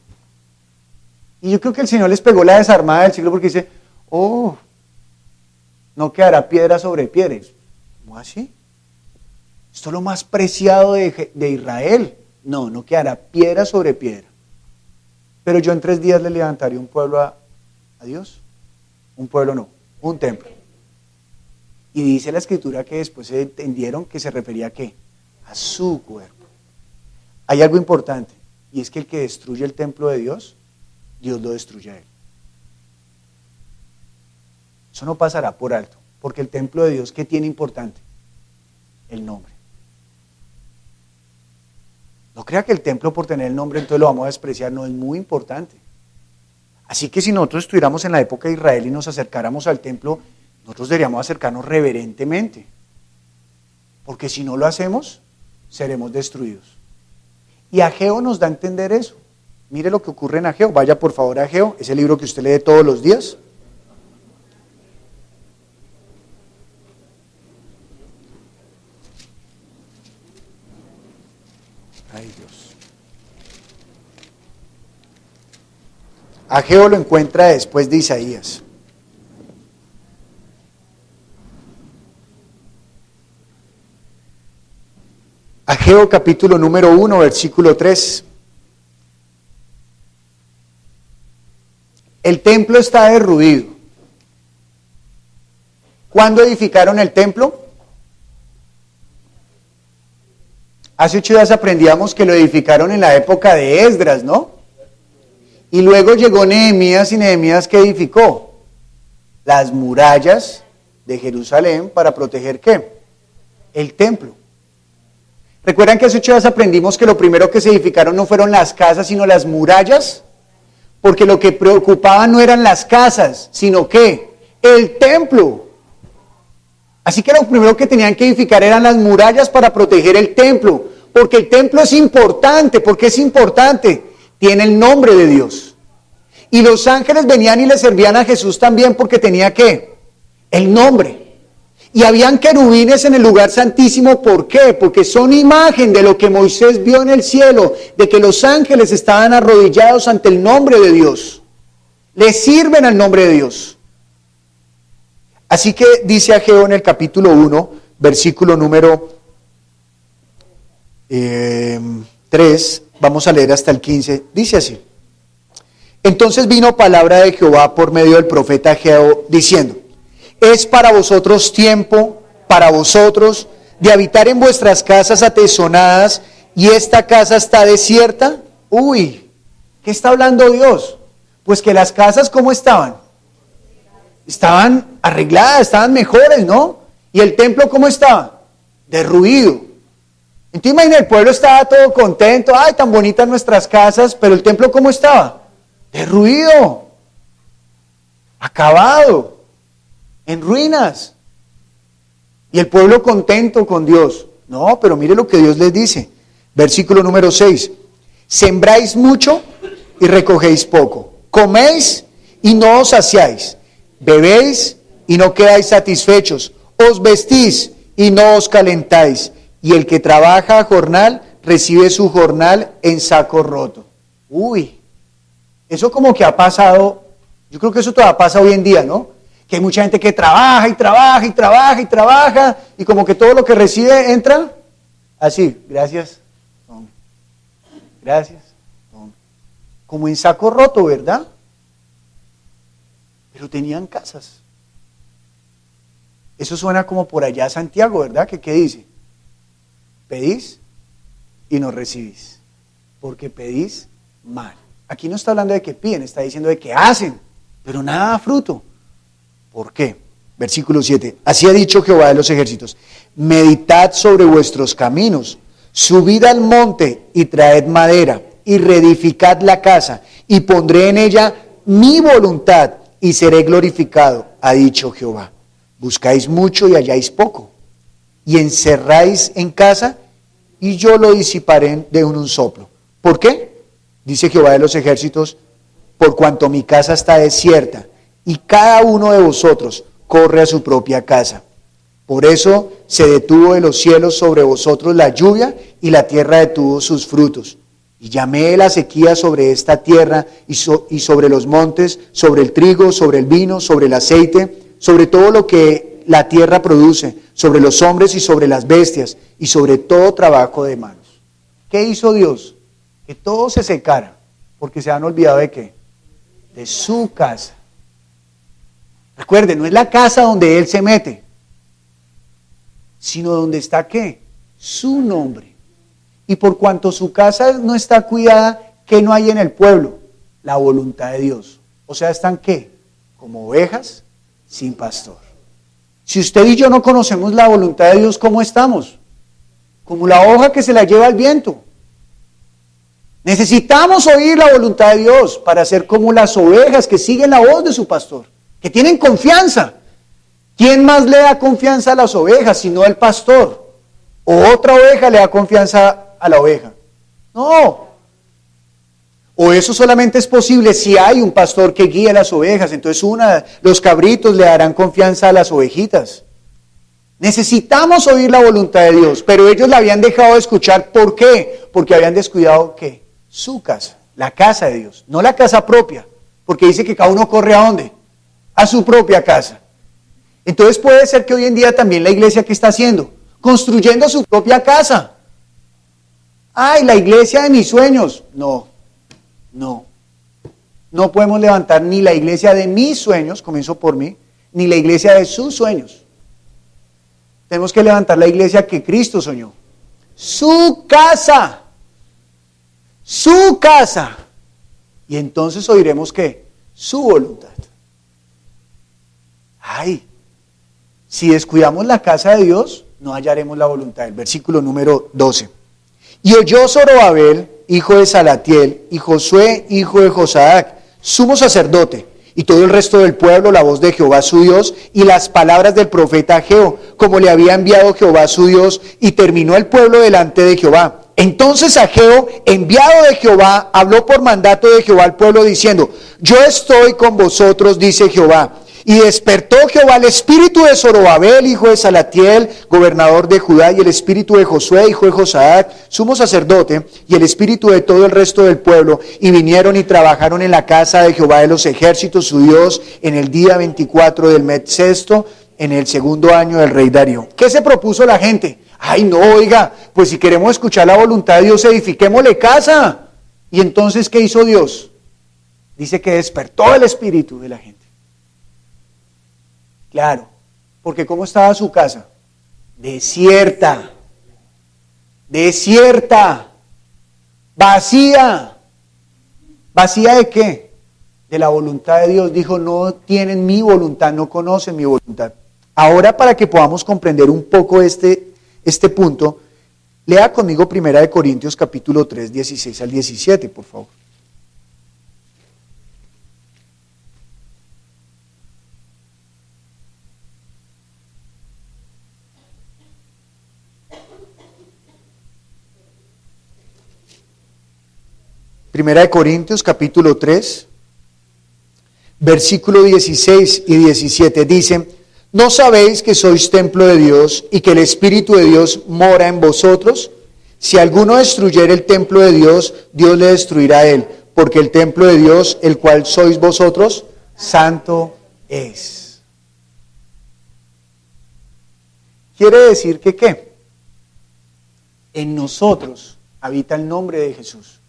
Y yo creo que el Señor les pegó la desarmada del siglo porque dice, no quedará piedra sobre piedra. ¿Cómo así? Esto es lo más preciado de Israel. No quedará piedra sobre piedra. Pero yo en 3 días le levantaré un pueblo a Dios. Un pueblo no, un templo. Y dice la Escritura que después se entendieron que se refería ¿a qué? A su cuerpo. Hay algo importante, y es que el que destruye el templo de Dios, Dios lo destruye a él. Eso no pasará por alto, porque el templo de Dios, ¿qué tiene importante? El nombre. No crea que el templo por tener el nombre entonces lo vamos a despreciar, no, es muy importante. Así que si nosotros estuviéramos en la época de Israel y nos acercáramos al templo, nosotros deberíamos acercarnos reverentemente, porque si no lo hacemos, seremos destruidos. Y Ageo nos da a entender eso. Mire lo que ocurre en Ageo, vaya por favor a Ageo, ese libro que usted lee todos los días. Ay Dios. Ageo lo encuentra después de Isaías. Ageo capítulo número 1, versículo 3. El templo está derruido. ¿Cuándo edificaron el templo? Hace 8 días aprendíamos que lo edificaron en la época de Esdras, ¿no? Y luego llegó Nehemías, y Nehemías, ¿qué edificó? Las murallas de Jerusalén para proteger ¿qué? El templo. ¿Recuerdan que hace 8 días aprendimos que lo primero que se edificaron no fueron las casas, sino las murallas? Porque lo que preocupaba no eran las casas, sino ¿qué? El templo. Así que lo primero que tenían que edificar eran las murallas para proteger el templo, porque el templo es importante. ¿Por qué es importante? Tiene el nombre de Dios. Y los ángeles venían y le servían a Jesús también porque tenía ¿qué? El nombre. Y habían querubines en el lugar santísimo, ¿por qué? Porque son imagen de lo que Moisés vio en el cielo, de que los ángeles estaban arrodillados ante el nombre de Dios. Le sirven al nombre de Dios. Así que dice Ageo en el capítulo 1, versículo número 3, vamos a leer hasta el 15, dice así. Entonces vino palabra de Jehová por medio del profeta Ageo, diciendo: es para vosotros tiempo, para vosotros, de habitar en vuestras casas atesonadas, y esta casa está desierta. Uy, ¿qué está hablando Dios? Pues que las casas, ¿cómo estaban? Estaban arregladas, estaban mejores, ¿no? Y el templo, ¿cómo estaba? Derruido. Entonces imagina, el pueblo estaba todo contento, ay, tan bonitas nuestras casas, pero el templo, ¿cómo estaba? Derruido, acabado, en ruinas. Y el pueblo contento con Dios. No, pero mire lo que Dios les dice. Versículo número 6. Sembráis mucho y recogéis poco. Coméis y no os saciáis. Bebéis y no quedáis satisfechos. Os vestís y no os calentáis. Y el que trabaja a jornal recibe su jornal en saco roto. Uy, eso como que ha pasado, yo creo que eso todavía pasa hoy en día, ¿no? Que hay mucha gente que trabaja y trabaja y trabaja y trabaja, y como que todo lo que recibe entra así, gracias, tome. Gracias, tome. Como en saco roto, ¿verdad? Pero tenían casas. Eso suena como por allá Santiago, ¿verdad? ¿Qué dice? Pedís y no recibís, porque pedís mal. Aquí no está hablando de que piden, está diciendo de que hacen, pero nada da fruto. ¿Por qué? Versículo 7. Así ha dicho Jehová de los ejércitos: meditad sobre vuestros caminos, subid al monte y traed madera, y reedificad la casa, y pondré en ella mi voluntad, y seré glorificado, ha dicho Jehová. Buscáis mucho y halláis poco, y encerráis en casa, y yo lo disiparé de un soplo. ¿Por qué? Dice Jehová de los ejércitos: por cuanto mi casa está desierta, y cada uno de vosotros corre a su propia casa. Por eso se detuvo de los cielos sobre vosotros la lluvia, y la tierra detuvo sus frutos. Y llamé la sequía sobre esta tierra, y sobre los montes, sobre el trigo, sobre el vino, sobre el aceite, sobre todo lo que la tierra produce, sobre los hombres y sobre las bestias, y sobre todo trabajo de manos. ¿Qué hizo Dios? Que todo se secara, porque se han olvidado ¿de qué? De su casa. Recuerden, no es la casa donde Él se mete, sino donde está ¿qué? Su nombre. Y por cuanto su casa no está cuidada, ¿qué no hay en el pueblo? La voluntad de Dios. O sea, ¿están qué? Como ovejas sin pastor. Si usted y yo no conocemos la voluntad de Dios, ¿cómo estamos? Como la hoja que se la lleva el viento. Necesitamos oír la voluntad de Dios para ser como las ovejas que siguen la voz de su pastor, que tienen confianza. ¿Quién más le da confianza a las ovejas sino el pastor? ¿O otra oveja le da confianza a la oveja? No. O eso solamente es posible si hay un pastor que guíe a las ovejas. Entonces los cabritos le darán confianza a las ovejitas. Necesitamos oír la voluntad de Dios, pero ellos la habían dejado de escuchar. ¿Por qué? Porque habían descuidado ¿qué? Su casa, la casa de Dios, no la casa propia, porque dice que cada uno corre ¿a dónde? A su propia casa. Entonces puede ser que hoy en día también la iglesia, ¿qué está haciendo? Construyendo su propia casa. ¡Ay, la iglesia de mis sueños! No podemos levantar ni la iglesia de mis sueños, comienzo por mí, ni la iglesia de sus sueños. Tenemos que levantar la iglesia que Cristo soñó. Su casa. Su casa. Y entonces oiremos ¿qué? Su voluntad. Ay, si descuidamos la casa de Dios, no hallaremos la voluntad. El versículo número 12. Y oyó Zorobabel, hijo de Salatiel, y Josué, hijo de Josadac, sumo sacerdote, y todo el resto del pueblo, la voz de Jehová su Dios, y las palabras del profeta Ageo, como le había enviado Jehová su Dios, y terminó el pueblo delante de Jehová. Entonces Ageo, enviado de Jehová, habló por mandato de Jehová al pueblo, diciendo: yo estoy con vosotros, dice Jehová. Y despertó Jehová el espíritu de Zorobabel, hijo de Salatiel, gobernador de Judá, y el espíritu de Josué, hijo de Josadac, sumo sacerdote, y el espíritu de todo el resto del pueblo, y vinieron y trabajaron en la casa de Jehová de los ejércitos, su Dios, en el día 24 del mes sexto, en el segundo año del rey Darío. ¿Qué se propuso la gente? Ay, no, oiga, pues si queremos escuchar la voluntad de Dios, edifiquémosle casa. Y entonces, ¿qué hizo Dios? Dice que despertó el espíritu de la gente. Claro, porque ¿cómo estaba su casa? Desierta, vacía. ¿Vacía de qué? De la voluntad de Dios. Dijo, no tienen mi voluntad, no conocen mi voluntad. Ahora, para que podamos comprender un poco este punto, lea conmigo 1 Corintios capítulo 3, 16 al 17, por favor. Primera de Corintios capítulo 3, versículo 16 y 17 dice: ¿no sabéis que sois templo de Dios y que el Espíritu de Dios mora en vosotros? Si alguno destruyere el templo de Dios, Dios le destruirá a él, porque el templo de Dios, el cual sois vosotros, santo es. Quiere decir que ¿qué? En nosotros habita el nombre de Jesús.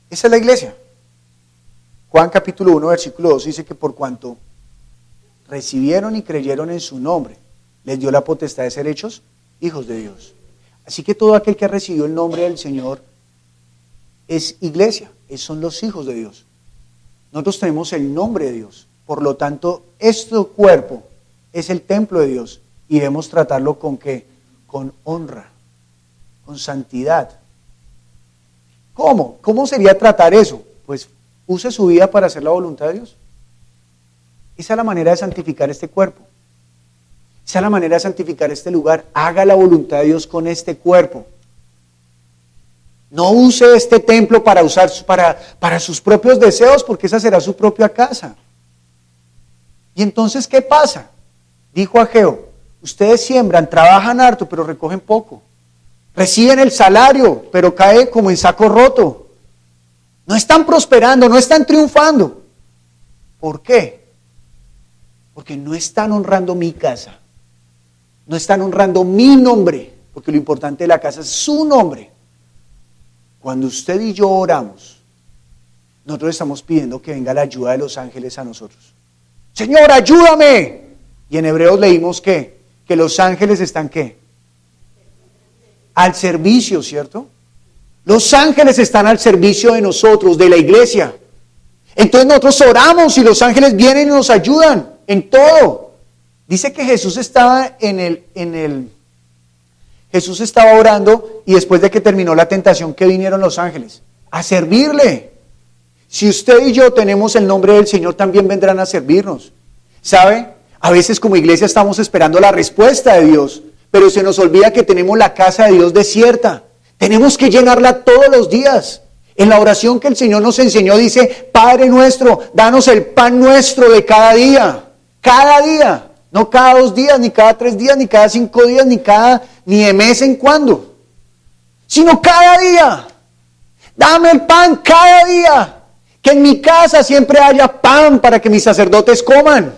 Esa es la iglesia. Juan capítulo 1, versículo 2 dice que por cuanto recibieron y creyeron en su nombre, les dio la potestad de ser hechos hijos de Dios. Así que todo aquel que ha recibido el nombre del Señor es iglesia, son los hijos de Dios. Nosotros tenemos el nombre de Dios, por lo tanto, este cuerpo es el templo de Dios y debemos tratarlo con ¿qué? Con honra, con santidad. ¿Cómo? ¿Cómo sería tratar eso? Pues use su vida para hacer la voluntad de Dios. Esa es la manera de santificar este cuerpo. Esa es la manera de santificar este lugar. Haga la voluntad de Dios con este cuerpo. No use este templo para sus propios deseos, porque esa será su propia casa. Y entonces, ¿qué pasa? Dijo Ageo: ustedes siembran, trabajan harto, pero recogen poco. Reciben el salario, pero cae como en saco roto. No están prosperando, no están triunfando. ¿Por qué? Porque no están honrando mi casa. No están honrando mi nombre, porque lo importante de la casa es su nombre. Cuando usted y yo oramos, nosotros estamos pidiendo que venga la ayuda de los ángeles a nosotros. Señor, ayúdame. Y en Hebreos leímos que los ángeles están ¿qué? Al servicio, ¿cierto? Los ángeles están al servicio de nosotros, de la iglesia. Entonces nosotros oramos y los ángeles vienen y nos ayudan. en todo. Dice que Jesús estaba Jesús estaba orando y después de que terminó la tentación, ¿qué vinieron los ángeles? A servirle. Si usted y yo tenemos el nombre del Señor, también vendrán a servirnos. ¿Sabe? A veces como iglesia estamos esperando la respuesta de Dios, pero se nos olvida que tenemos la casa de Dios desierta. Tenemos que llenarla todos los días. En la oración que el Señor nos enseñó dice, Padre nuestro, danos el pan nuestro de cada día. Cada día. No cada 2 días, ni cada 3 días, ni cada 5 días, ni de mes en cuando. Sino cada día. Dame el pan cada día. Que en mi casa siempre haya pan para que mis sacerdotes coman.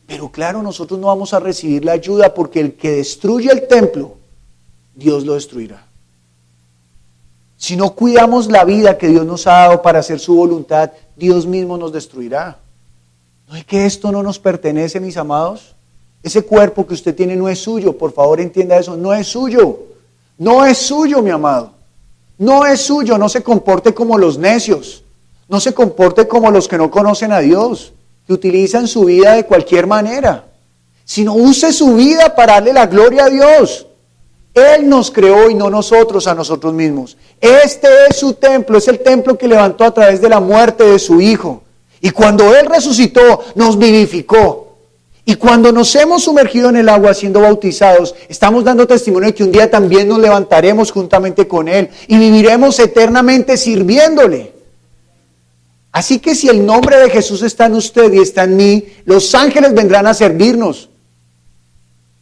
Pero claro, nosotros no vamos a recibir la ayuda porque el que destruye el templo, Dios lo destruirá. Si no cuidamos la vida que Dios nos ha dado para hacer su voluntad, Dios mismo nos destruirá. ¿No es que esto no nos pertenece, mis amados? Ese cuerpo que usted tiene no es suyo, por favor entienda eso, no es suyo. No es suyo, mi amado. No es suyo, no se comporte como los necios. No se comporte como los que no conocen a Dios, que utilizan su vida de cualquier manera. Sino use su vida para darle la gloria a Dios. Él nos creó y no nosotros a nosotros mismos. Este es su templo, es el templo que levantó a través de la muerte de su Hijo. Y cuando Él resucitó, nos vivificó. Y cuando nos hemos sumergido en el agua siendo bautizados, estamos dando testimonio de que un día también nos levantaremos juntamente con Él y viviremos eternamente sirviéndole. Así que si el nombre de Jesús está en usted y está en mí, los ángeles vendrán a servirnos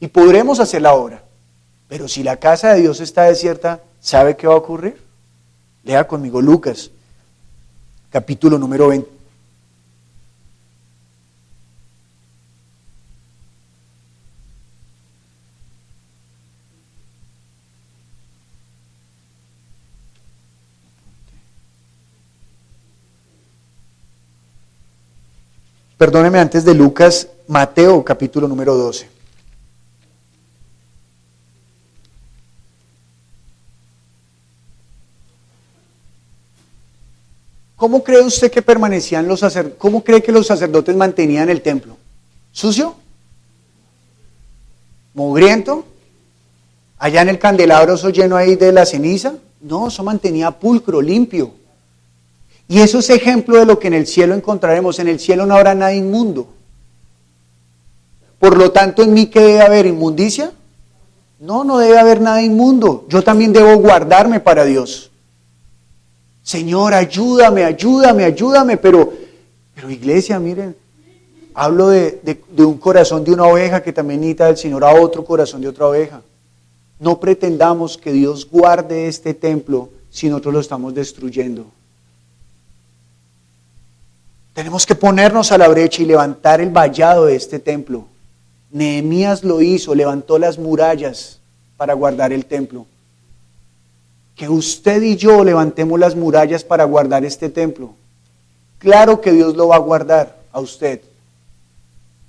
y podremos hacer la obra. Pero si la casa de Dios está desierta, ¿sabe qué va a ocurrir? Lea conmigo Lucas, capítulo número 20. Perdóneme, antes de Lucas, Mateo capítulo número 12. ¿Cómo cree usted que permanecían los sacerdotes? ¿Cómo cree que los sacerdotes mantenían el templo? ¿Sucio? ¿Mugriento? ¿Allá en el candelabro eso lleno ahí de la ceniza? No, eso mantenía pulcro, limpio. Y eso es ejemplo de lo que en el cielo encontraremos. En el cielo no habrá nada inmundo. Por lo tanto, ¿en mí qué debe haber? ¿Inmundicia? No, no debe haber nada inmundo. Yo también debo guardarme para Dios. Señor, ayúdame, pero iglesia, miren, hablo de un corazón de una oveja que también necesita del Señor a otro corazón de otra oveja. No pretendamos que Dios guarde este templo si nosotros lo estamos destruyendo. Tenemos que ponernos a la brecha y levantar el vallado de este templo. Nehemías lo hizo, levantó las murallas para guardar el templo. Que usted y yo levantemos las murallas para guardar este templo. Claro que Dios lo va a guardar a usted,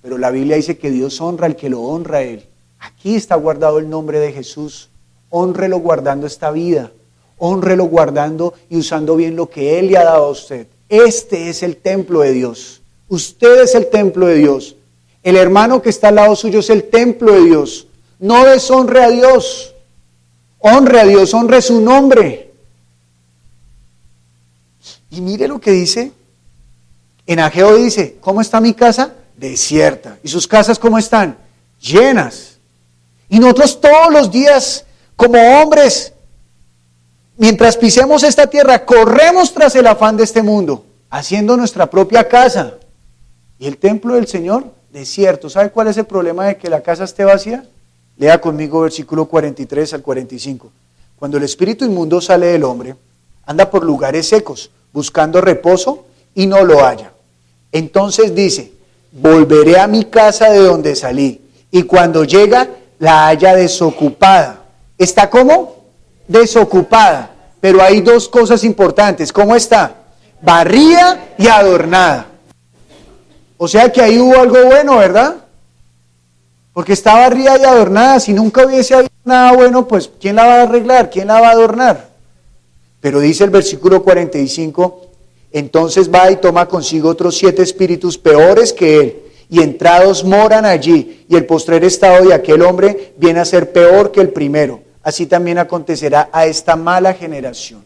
pero la Biblia dice que Dios honra al que lo honra a Él. Aquí está guardado el nombre de Jesús. Hónrelo guardando esta vida. Hónrelo guardando y usando bien lo que Él le ha dado a usted. Este es el templo de Dios. Usted es el templo de Dios. El hermano que está al lado suyo es el templo de Dios. No deshonre a Dios. Honre a Dios, honre su nombre. Y mire lo que dice. En Ageo dice, ¿cómo está mi casa? Desierta. ¿Y sus casas cómo están? Llenas. Y nosotros todos los días, como hombres, mientras pisemos esta tierra, corremos tras el afán de este mundo, haciendo nuestra propia casa. Y el templo del Señor, desierto. ¿Sabe cuál es el problema de que la casa esté vacía? Lea conmigo versículo 43 al 45. Cuando el espíritu inmundo sale del hombre, anda por lugares secos, buscando reposo y no lo halla. Entonces dice, volveré a mi casa de donde salí. Y cuando llega, la halla desocupada. ¿Está cómo? Desocupada. Pero hay dos cosas importantes. ¿Cómo está? Barrida y adornada. O sea que ahí hubo algo bueno, ¿verdad? Porque está barrida y adornada. Si nunca hubiese habido nada bueno, pues ¿quién la va a arreglar? ¿Quién la va a adornar? Pero dice el versículo 45, Entonces va y toma consigo otros 7 espíritus peores que él, y entrados moran allí, y el postrer estado de aquel hombre viene a ser peor que el primero. Así también acontecerá a esta mala generación.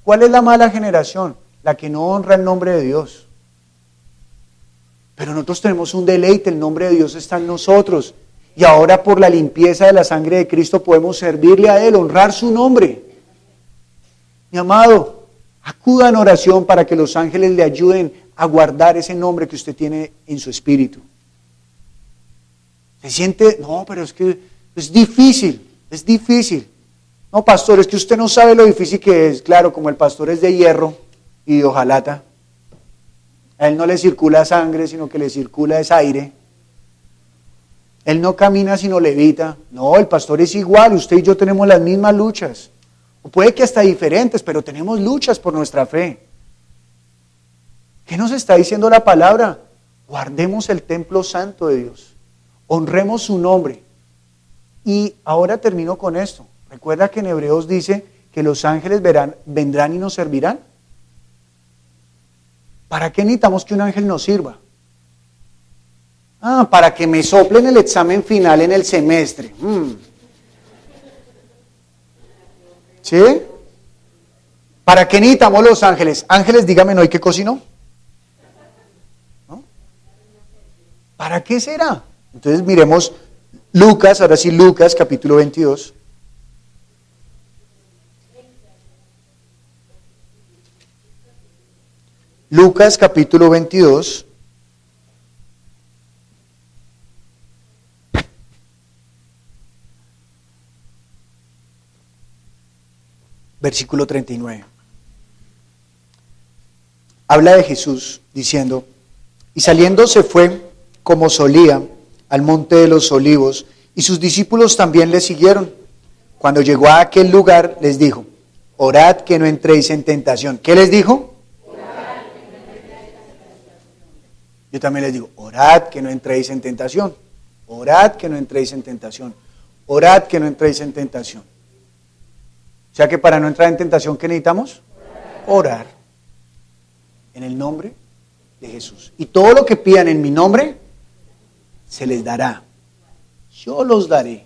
¿Cuál es la mala generación? La que no honra el nombre de Dios. Pero nosotros tenemos un deleite, el nombre de Dios está en nosotros. Y ahora por la limpieza de la sangre de Cristo podemos servirle a Él, honrar su nombre. Mi amado, acuda en oración para que los ángeles le ayuden a guardar ese nombre que usted tiene en su espíritu. Se siente, no, pero es que es difícil. No, pastor, es que usted no sabe lo difícil que es. Claro, como el pastor es de hierro y de hojalata, a él no le circula sangre, sino que le circula es aire. Él no camina sino levita. No, el pastor es igual, usted y yo tenemos las mismas luchas. O puede que hasta diferentes, pero tenemos luchas por nuestra fe. ¿Qué nos está diciendo la palabra? Guardemos el templo santo de Dios. Honremos su nombre. Y ahora termino con esto. Recuerda que en Hebreos dice que los ángeles vendrán y nos servirán. ¿Para qué necesitamos que un ángel nos sirva? Para que me soplen el examen final en el semestre. ¿Sí? ¿Para qué necesitamos los ángeles? Ángeles, dígame, ¿no hay que cocinó? ¿No? ¿Para qué será? Entonces miremos Lucas, ahora sí Lucas, capítulo 22. Lucas, capítulo 22. Versículo 39. Habla de Jesús diciendo, y saliendo se fue como solía al monte de los olivos, y sus discípulos también le siguieron. Cuando llegó a aquel lugar les dijo, orad que no entréis en tentación. ¿Qué les dijo? Orad que no entréis en tentación. Yo también les digo, orad que no entréis en tentación. Orad que no entréis en tentación. Orad que no entréis en tentación. O sea que para no entrar en tentación, ¿qué necesitamos? Orar. En el nombre de Jesús. Y todo lo que pidan en mi nombre, se les dará. Yo los daré.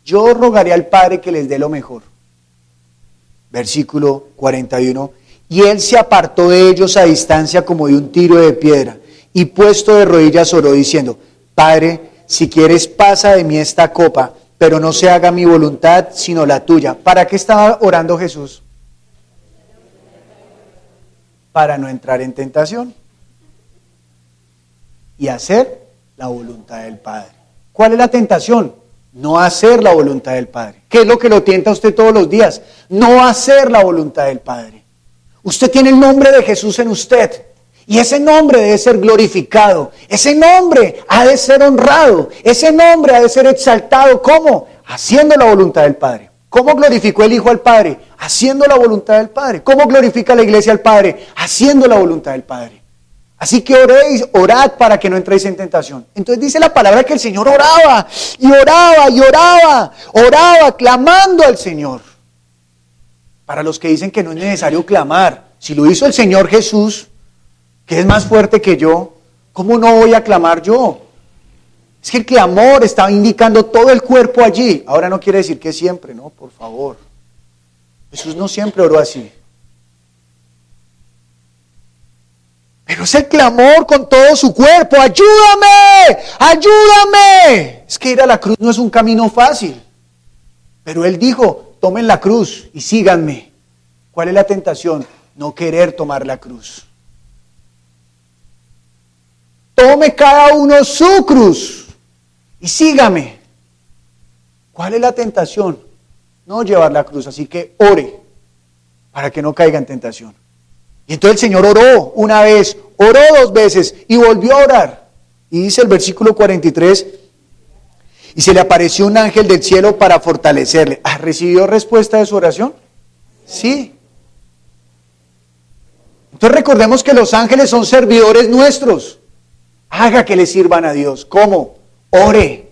Yo rogaré al Padre que les dé lo mejor. Versículo 41. Y él se apartó de ellos a distancia como de un tiro de piedra. Y puesto de rodillas oró diciendo, Padre, si quieres pasa de mí esta copa, pero no se haga mi voluntad, sino la tuya. ¿Para qué estaba orando Jesús? Para no entrar en tentación. Y hacer la voluntad del Padre. ¿Cuál es la tentación? No hacer la voluntad del Padre. ¿Qué es lo que lo tienta a usted todos los días? No hacer la voluntad del Padre. Usted tiene el nombre de Jesús en usted. Y ese nombre debe ser glorificado, ese nombre ha de ser honrado, ese nombre ha de ser exaltado. ¿Cómo? Haciendo la voluntad del Padre. ¿Cómo glorificó el Hijo al Padre? Haciendo la voluntad del Padre. ¿Cómo glorifica la iglesia al Padre? Haciendo la voluntad del Padre. Así que oréis, orad para que no entréis en tentación. Entonces dice la palabra que el Señor oraba, y oraba, y oraba, oraba, clamando al Señor. Para los que dicen que no es necesario clamar, si lo hizo el Señor Jesús, que es más fuerte que yo, ¿cómo no voy a clamar yo? Es que el clamor estaba indicando todo el cuerpo allí. Ahora no quiere decir que siempre, no, por favor. Jesús no siempre oró así. Pero es el clamor con todo su cuerpo. ¡Ayúdame! ¡Ayúdame! Es que ir a la cruz no es un camino fácil. Pero Él dijo, tomen la cruz y síganme. ¿Cuál es la tentación? No querer tomar la cruz. Tome cada uno su cruz y sígame. ¿Cuál es la tentación? No llevar la cruz, así que ore para que no caiga en tentación. Y entonces el Señor oró una vez, oró 2 veces y volvió a orar. Y dice el versículo 43, y se le apareció un ángel del cielo para fortalecerle. ¿Recibió respuesta de su oración? Sí. Entonces recordemos que los ángeles son servidores nuestros. Haga que le sirvan a Dios. ¿Cómo? Ore,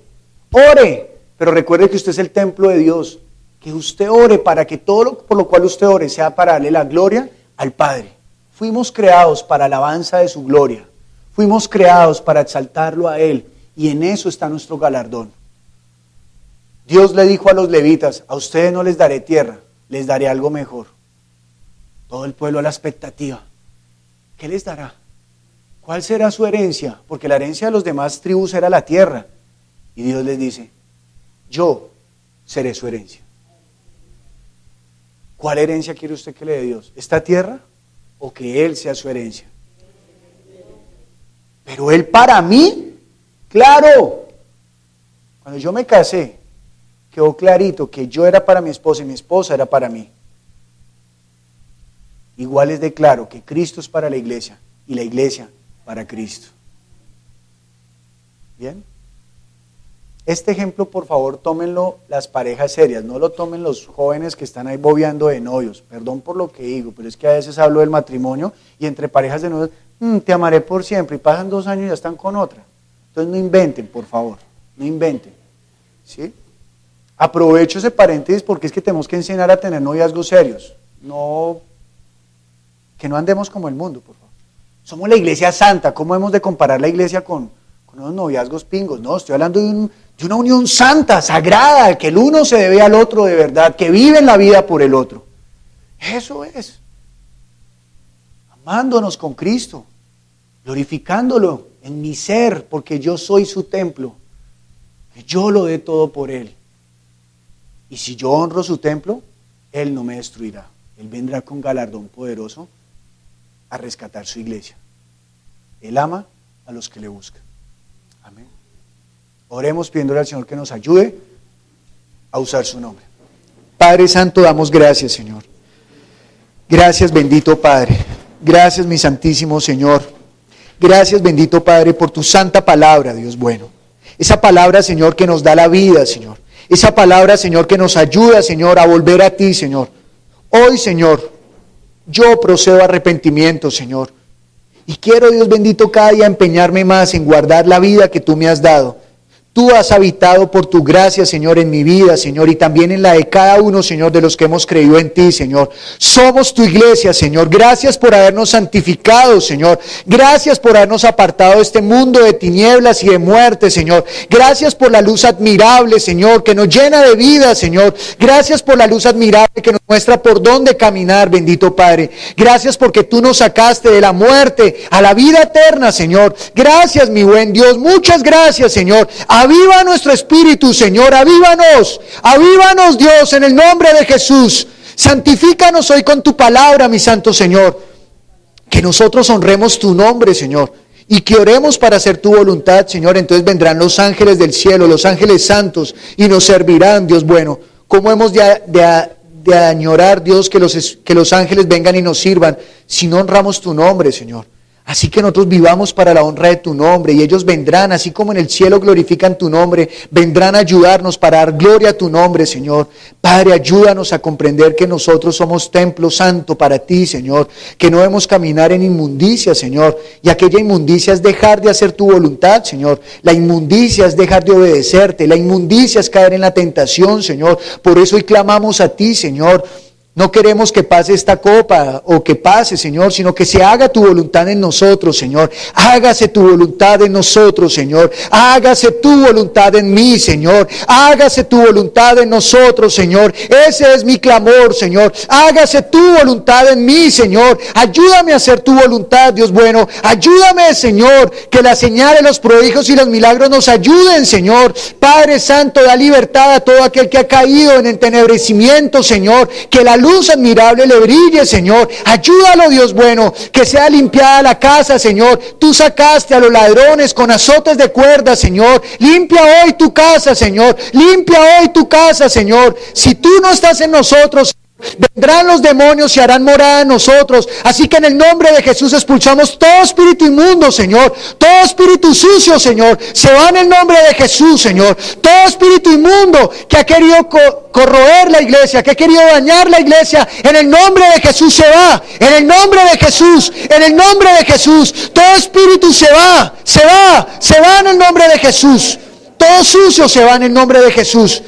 ore. Pero recuerde que usted es el templo de Dios. Que usted ore para que todo por lo cual usted ore sea para darle la gloria al Padre. Fuimos creados para alabanza de su gloria. Fuimos creados para exaltarlo a Él. Y en eso está nuestro galardón. Dios le dijo a los levitas, a ustedes no les daré tierra, les daré algo mejor. Todo el pueblo a la expectativa. ¿Qué les dará? ¿Cuál será su herencia? Porque la herencia de los demás tribus era la tierra. Y Dios les dice, yo seré su herencia. ¿Cuál herencia quiere usted que le dé Dios? ¿Esta tierra o que Él sea su herencia? Pero Él para mí, claro. Cuando yo me casé, quedó clarito que yo era para mi esposa y mi esposa era para mí. Igual es de claro que Cristo es para la iglesia y la iglesia para Cristo. ¿Bien? Este ejemplo, por favor, tómenlo las parejas serias, no lo tomen los jóvenes que están ahí bobeando de novios. Perdón por lo que digo, pero es que a veces hablo del matrimonio y entre parejas de novios, te amaré por siempre, y pasan 2 años y ya están con otra. Entonces no inventen, por favor, no inventen. ¿Sí? Aprovecho ese paréntesis porque es que tenemos que enseñar a tener noviazgos serios. No, que no andemos como el mundo, por favor. Somos la iglesia santa, ¿cómo hemos de comparar la iglesia con unos noviazgos pingos? No, estoy hablando de una unión santa, sagrada, que el uno se debe al otro de verdad, que viven la vida por el otro. Eso es. Amándonos con Cristo, glorificándolo en mi ser, porque yo soy su templo, que yo lo dé todo por Él. Y si yo honro su templo, Él no me destruirá. Él vendrá con galardón poderoso a rescatar su iglesia. Él ama a los que le buscan. Amén. Oremos pidiéndole al Señor que nos ayude a usar su nombre. Padre Santo, damos gracias, Señor. Gracias, bendito Padre. Gracias, mi santísimo Señor. Gracias, bendito Padre, por tu santa palabra, Dios bueno. Esa palabra, Señor, que nos da la vida, Señor. Esa palabra, Señor, que nos ayuda, Señor, a volver a ti, Señor. Hoy, Señor, yo procedo a arrepentimiento, Señor. Y quiero, Dios bendito, cada día empeñarme más en guardar la vida que tú me has dado. Tú has habitado por tu gracia, Señor, en mi vida, Señor, y también en la de cada uno, Señor, de los que hemos creído en ti, Señor. Somos tu iglesia, Señor. Gracias por habernos santificado, Señor. Gracias por habernos apartado de este mundo de tinieblas y de muerte, Señor. Gracias por la luz admirable, Señor, que nos llena de vida, Señor. Gracias por la luz admirable que nos muestra por dónde caminar, bendito Padre. Gracias porque tú nos sacaste de la muerte a la vida eterna, Señor. Gracias, mi buen Dios. Muchas gracias, Señor. Aviva nuestro espíritu, Señor, avívanos, Dios, en el nombre de Jesús. Santifícanos hoy con tu palabra, mi santo Señor. Que nosotros honremos tu nombre, Señor, y que oremos para hacer tu voluntad, Señor. Entonces vendrán los ángeles del cielo, los ángeles santos, y nos servirán, Dios bueno. ¿Cómo hemos de añorar, Dios, que los ángeles vengan y nos sirvan si no honramos tu nombre, Señor? Así que nosotros vivamos para la honra de tu nombre, y ellos vendrán, así como en el cielo glorifican tu nombre, vendrán a ayudarnos para dar gloria a tu nombre, Señor. Padre, ayúdanos a comprender que nosotros somos templo santo para ti, Señor, que no debemos caminar en inmundicia, Señor, y aquella inmundicia es dejar de hacer tu voluntad, Señor. La inmundicia es dejar de obedecerte, la inmundicia es caer en la tentación, Señor. Por eso hoy clamamos a ti, Señor. No queremos que pase esta copa o que pase, Señor, sino que se haga tu voluntad en nosotros, Señor. Hágase tu voluntad en nosotros, Señor. Hágase tu voluntad en mí, Señor. Hágase tu voluntad en nosotros, Señor. Ese es mi clamor, Señor. Hágase tu voluntad en mí, Señor. Ayúdame a hacer tu voluntad, Dios bueno. Ayúdame, Señor, que las señales, los prodigios y los milagros nos ayuden, Señor. Padre Santo, da libertad a todo aquel que ha caído en entenebrecimiento, Señor. Que la luz admirable le brille, Señor. Ayúdalo, Dios bueno, que sea limpiada la casa, Señor. Tú sacaste a los ladrones con azotes de cuerda, Señor. Limpia hoy tu casa, Señor. Limpia hoy tu casa, Señor. Si tú no estás en nosotros, vendrán los demonios y harán morada en nosotros. Así que en el nombre de Jesús expulsamos todo espíritu inmundo, Señor. Todo espíritu sucio, Señor. Se va en el nombre de Jesús, Señor. Todo espíritu inmundo que ha querido corroer la iglesia, que ha querido dañar la iglesia, en el nombre de Jesús se va. En el nombre de Jesús, en el nombre de Jesús. Todo espíritu se va en el nombre de Jesús. Todo sucio se va en el nombre de Jesús.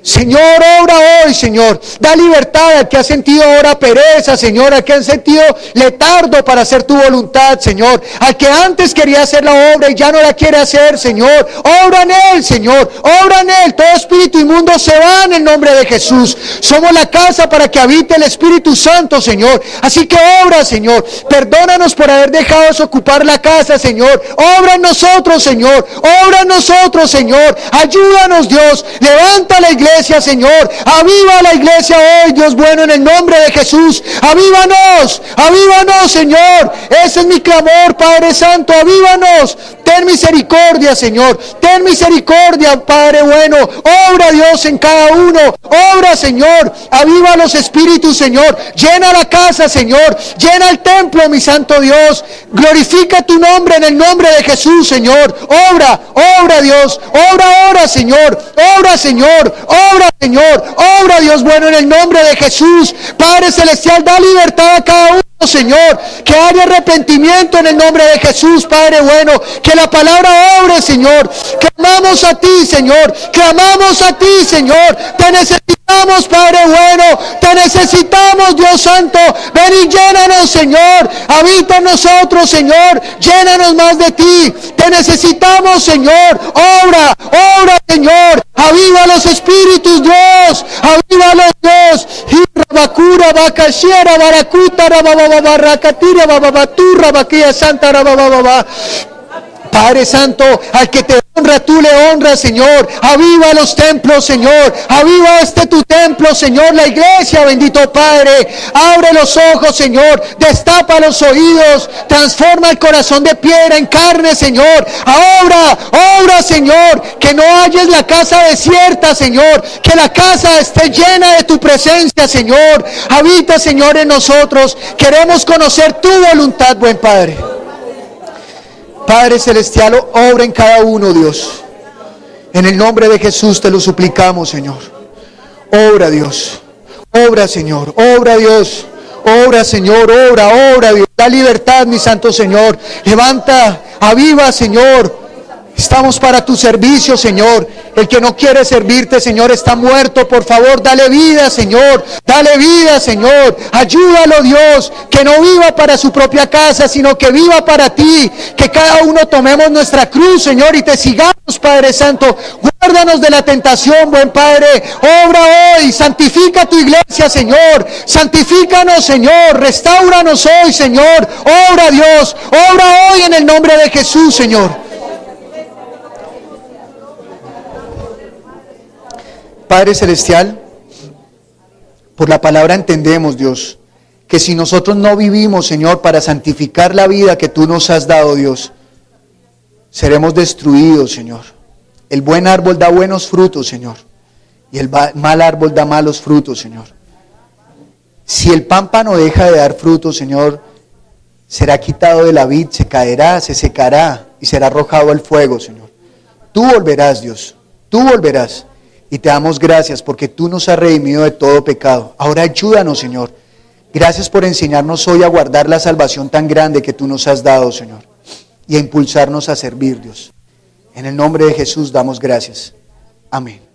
Señor, obra hoy, Señor. Da libertad al que ha sentido ahora pereza, Señor, al que han sentido letardo para hacer tu voluntad, Señor. Al que antes quería hacer la obra y ya no la quiere hacer, Señor. Obra en él, Señor. Obra en él. Todo espíritu inmundo se va en el nombre de Jesús. Somos la casa para que habite el Espíritu Santo, Señor. Así que obra, Señor. Perdónanos por haber dejado desocupar la casa, Señor. Obra en nosotros, Señor. Obra en nosotros, Señor. Ayúdanos, Dios. Levanta la iglesia, Señor. Aviva la iglesia hoy, Dios bueno, en el nombre de Jesús. Avívanos, avívanos, Señor. Ese es mi clamor, Padre Santo. Avívanos. Ten misericordia, Señor. Ten misericordia, Padre bueno. Obra, Dios, en cada uno. Obra, Señor. Aviva los espíritus, Señor. Llena la casa, Señor. Llena el templo, mi santo Dios. Glorifica tu nombre en el nombre de Jesús, Señor. Obra, obra, Dios. Obra ahora, Señor. Obra, Señor. Obra, Señor. Obra, Dios bueno, en el nombre de Jesús. Padre celestial, da libertad a cada uno, Señor, que haya arrepentimiento en el nombre de Jesús, Padre bueno, que la palabra obre, Señor. Clamamos a ti, Señor, clamamos a ti, Señor. Te necesitamos, Padre bueno, te necesitamos, Dios santo. Ven y llénanos, Señor. Habita en nosotros, Señor. Llénanos más de ti. Te necesitamos, Señor. Obra, obra, Señor. Aviva los espíritus, Dios. Avívalos, Dios. Bakura, Bakashiera, Barakuta, Barrakatira, Babaturra, Bakia Santa, Bababa. Padre Santo, al que te honra, tú le honras, Señor. Aviva los templos, Señor. Aviva tu templo, Señor. La iglesia, bendito Padre. Abre los ojos, Señor. Destapa los oídos. Transforma el corazón de piedra en carne, Señor. Obra, obra, Señor. Que no halles la casa desierta, Señor. Que la casa esté llena de tu presencia, Señor. Habita, Señor, en nosotros. Queremos conocer tu voluntad, buen Padre. Padre celestial, obra en cada uno, Dios. En el nombre de Jesús te lo suplicamos, Señor. Obra, Dios. Obra, Señor. Obra, Dios. Obra, Señor. Obra, obra, Dios. Da libertad, mi santo Señor. Levanta, aviva, Señor. Estamos para tu servicio, Señor. El que no quiere servirte, Señor, está muerto. Por favor, dale vida, Señor. Dale vida, Señor. Ayúdalo, Dios. Que no viva para su propia casa, sino que viva para ti. Que cada uno tomemos nuestra cruz, Señor, y te sigamos, Padre Santo. Guárdanos de la tentación, buen Padre. Obra hoy. Santifica tu iglesia, Señor. Santifícanos, Señor. Restáuranos hoy, Señor. Obra, Dios. Obra hoy en el nombre de Jesús, Señor. Padre celestial, por la palabra entendemos, Dios, que si nosotros no vivimos, Señor, para santificar la vida que tú nos has dado, Dios, seremos destruidos, Señor. El buen árbol da buenos frutos, Señor, y el mal árbol da malos frutos, Señor. Si el pámpano deja de dar frutos, Señor, será quitado de la vid, se caerá, se secará y será arrojado al fuego, Señor. Tú volverás, Dios, tú volverás. Y te damos gracias porque tú nos has redimido de todo pecado. Ahora ayúdanos, Señor. Gracias por enseñarnos hoy a guardar la salvación tan grande que tú nos has dado, Señor. Y a impulsarnos a servir, Dios. En el nombre de Jesús damos gracias. Amén.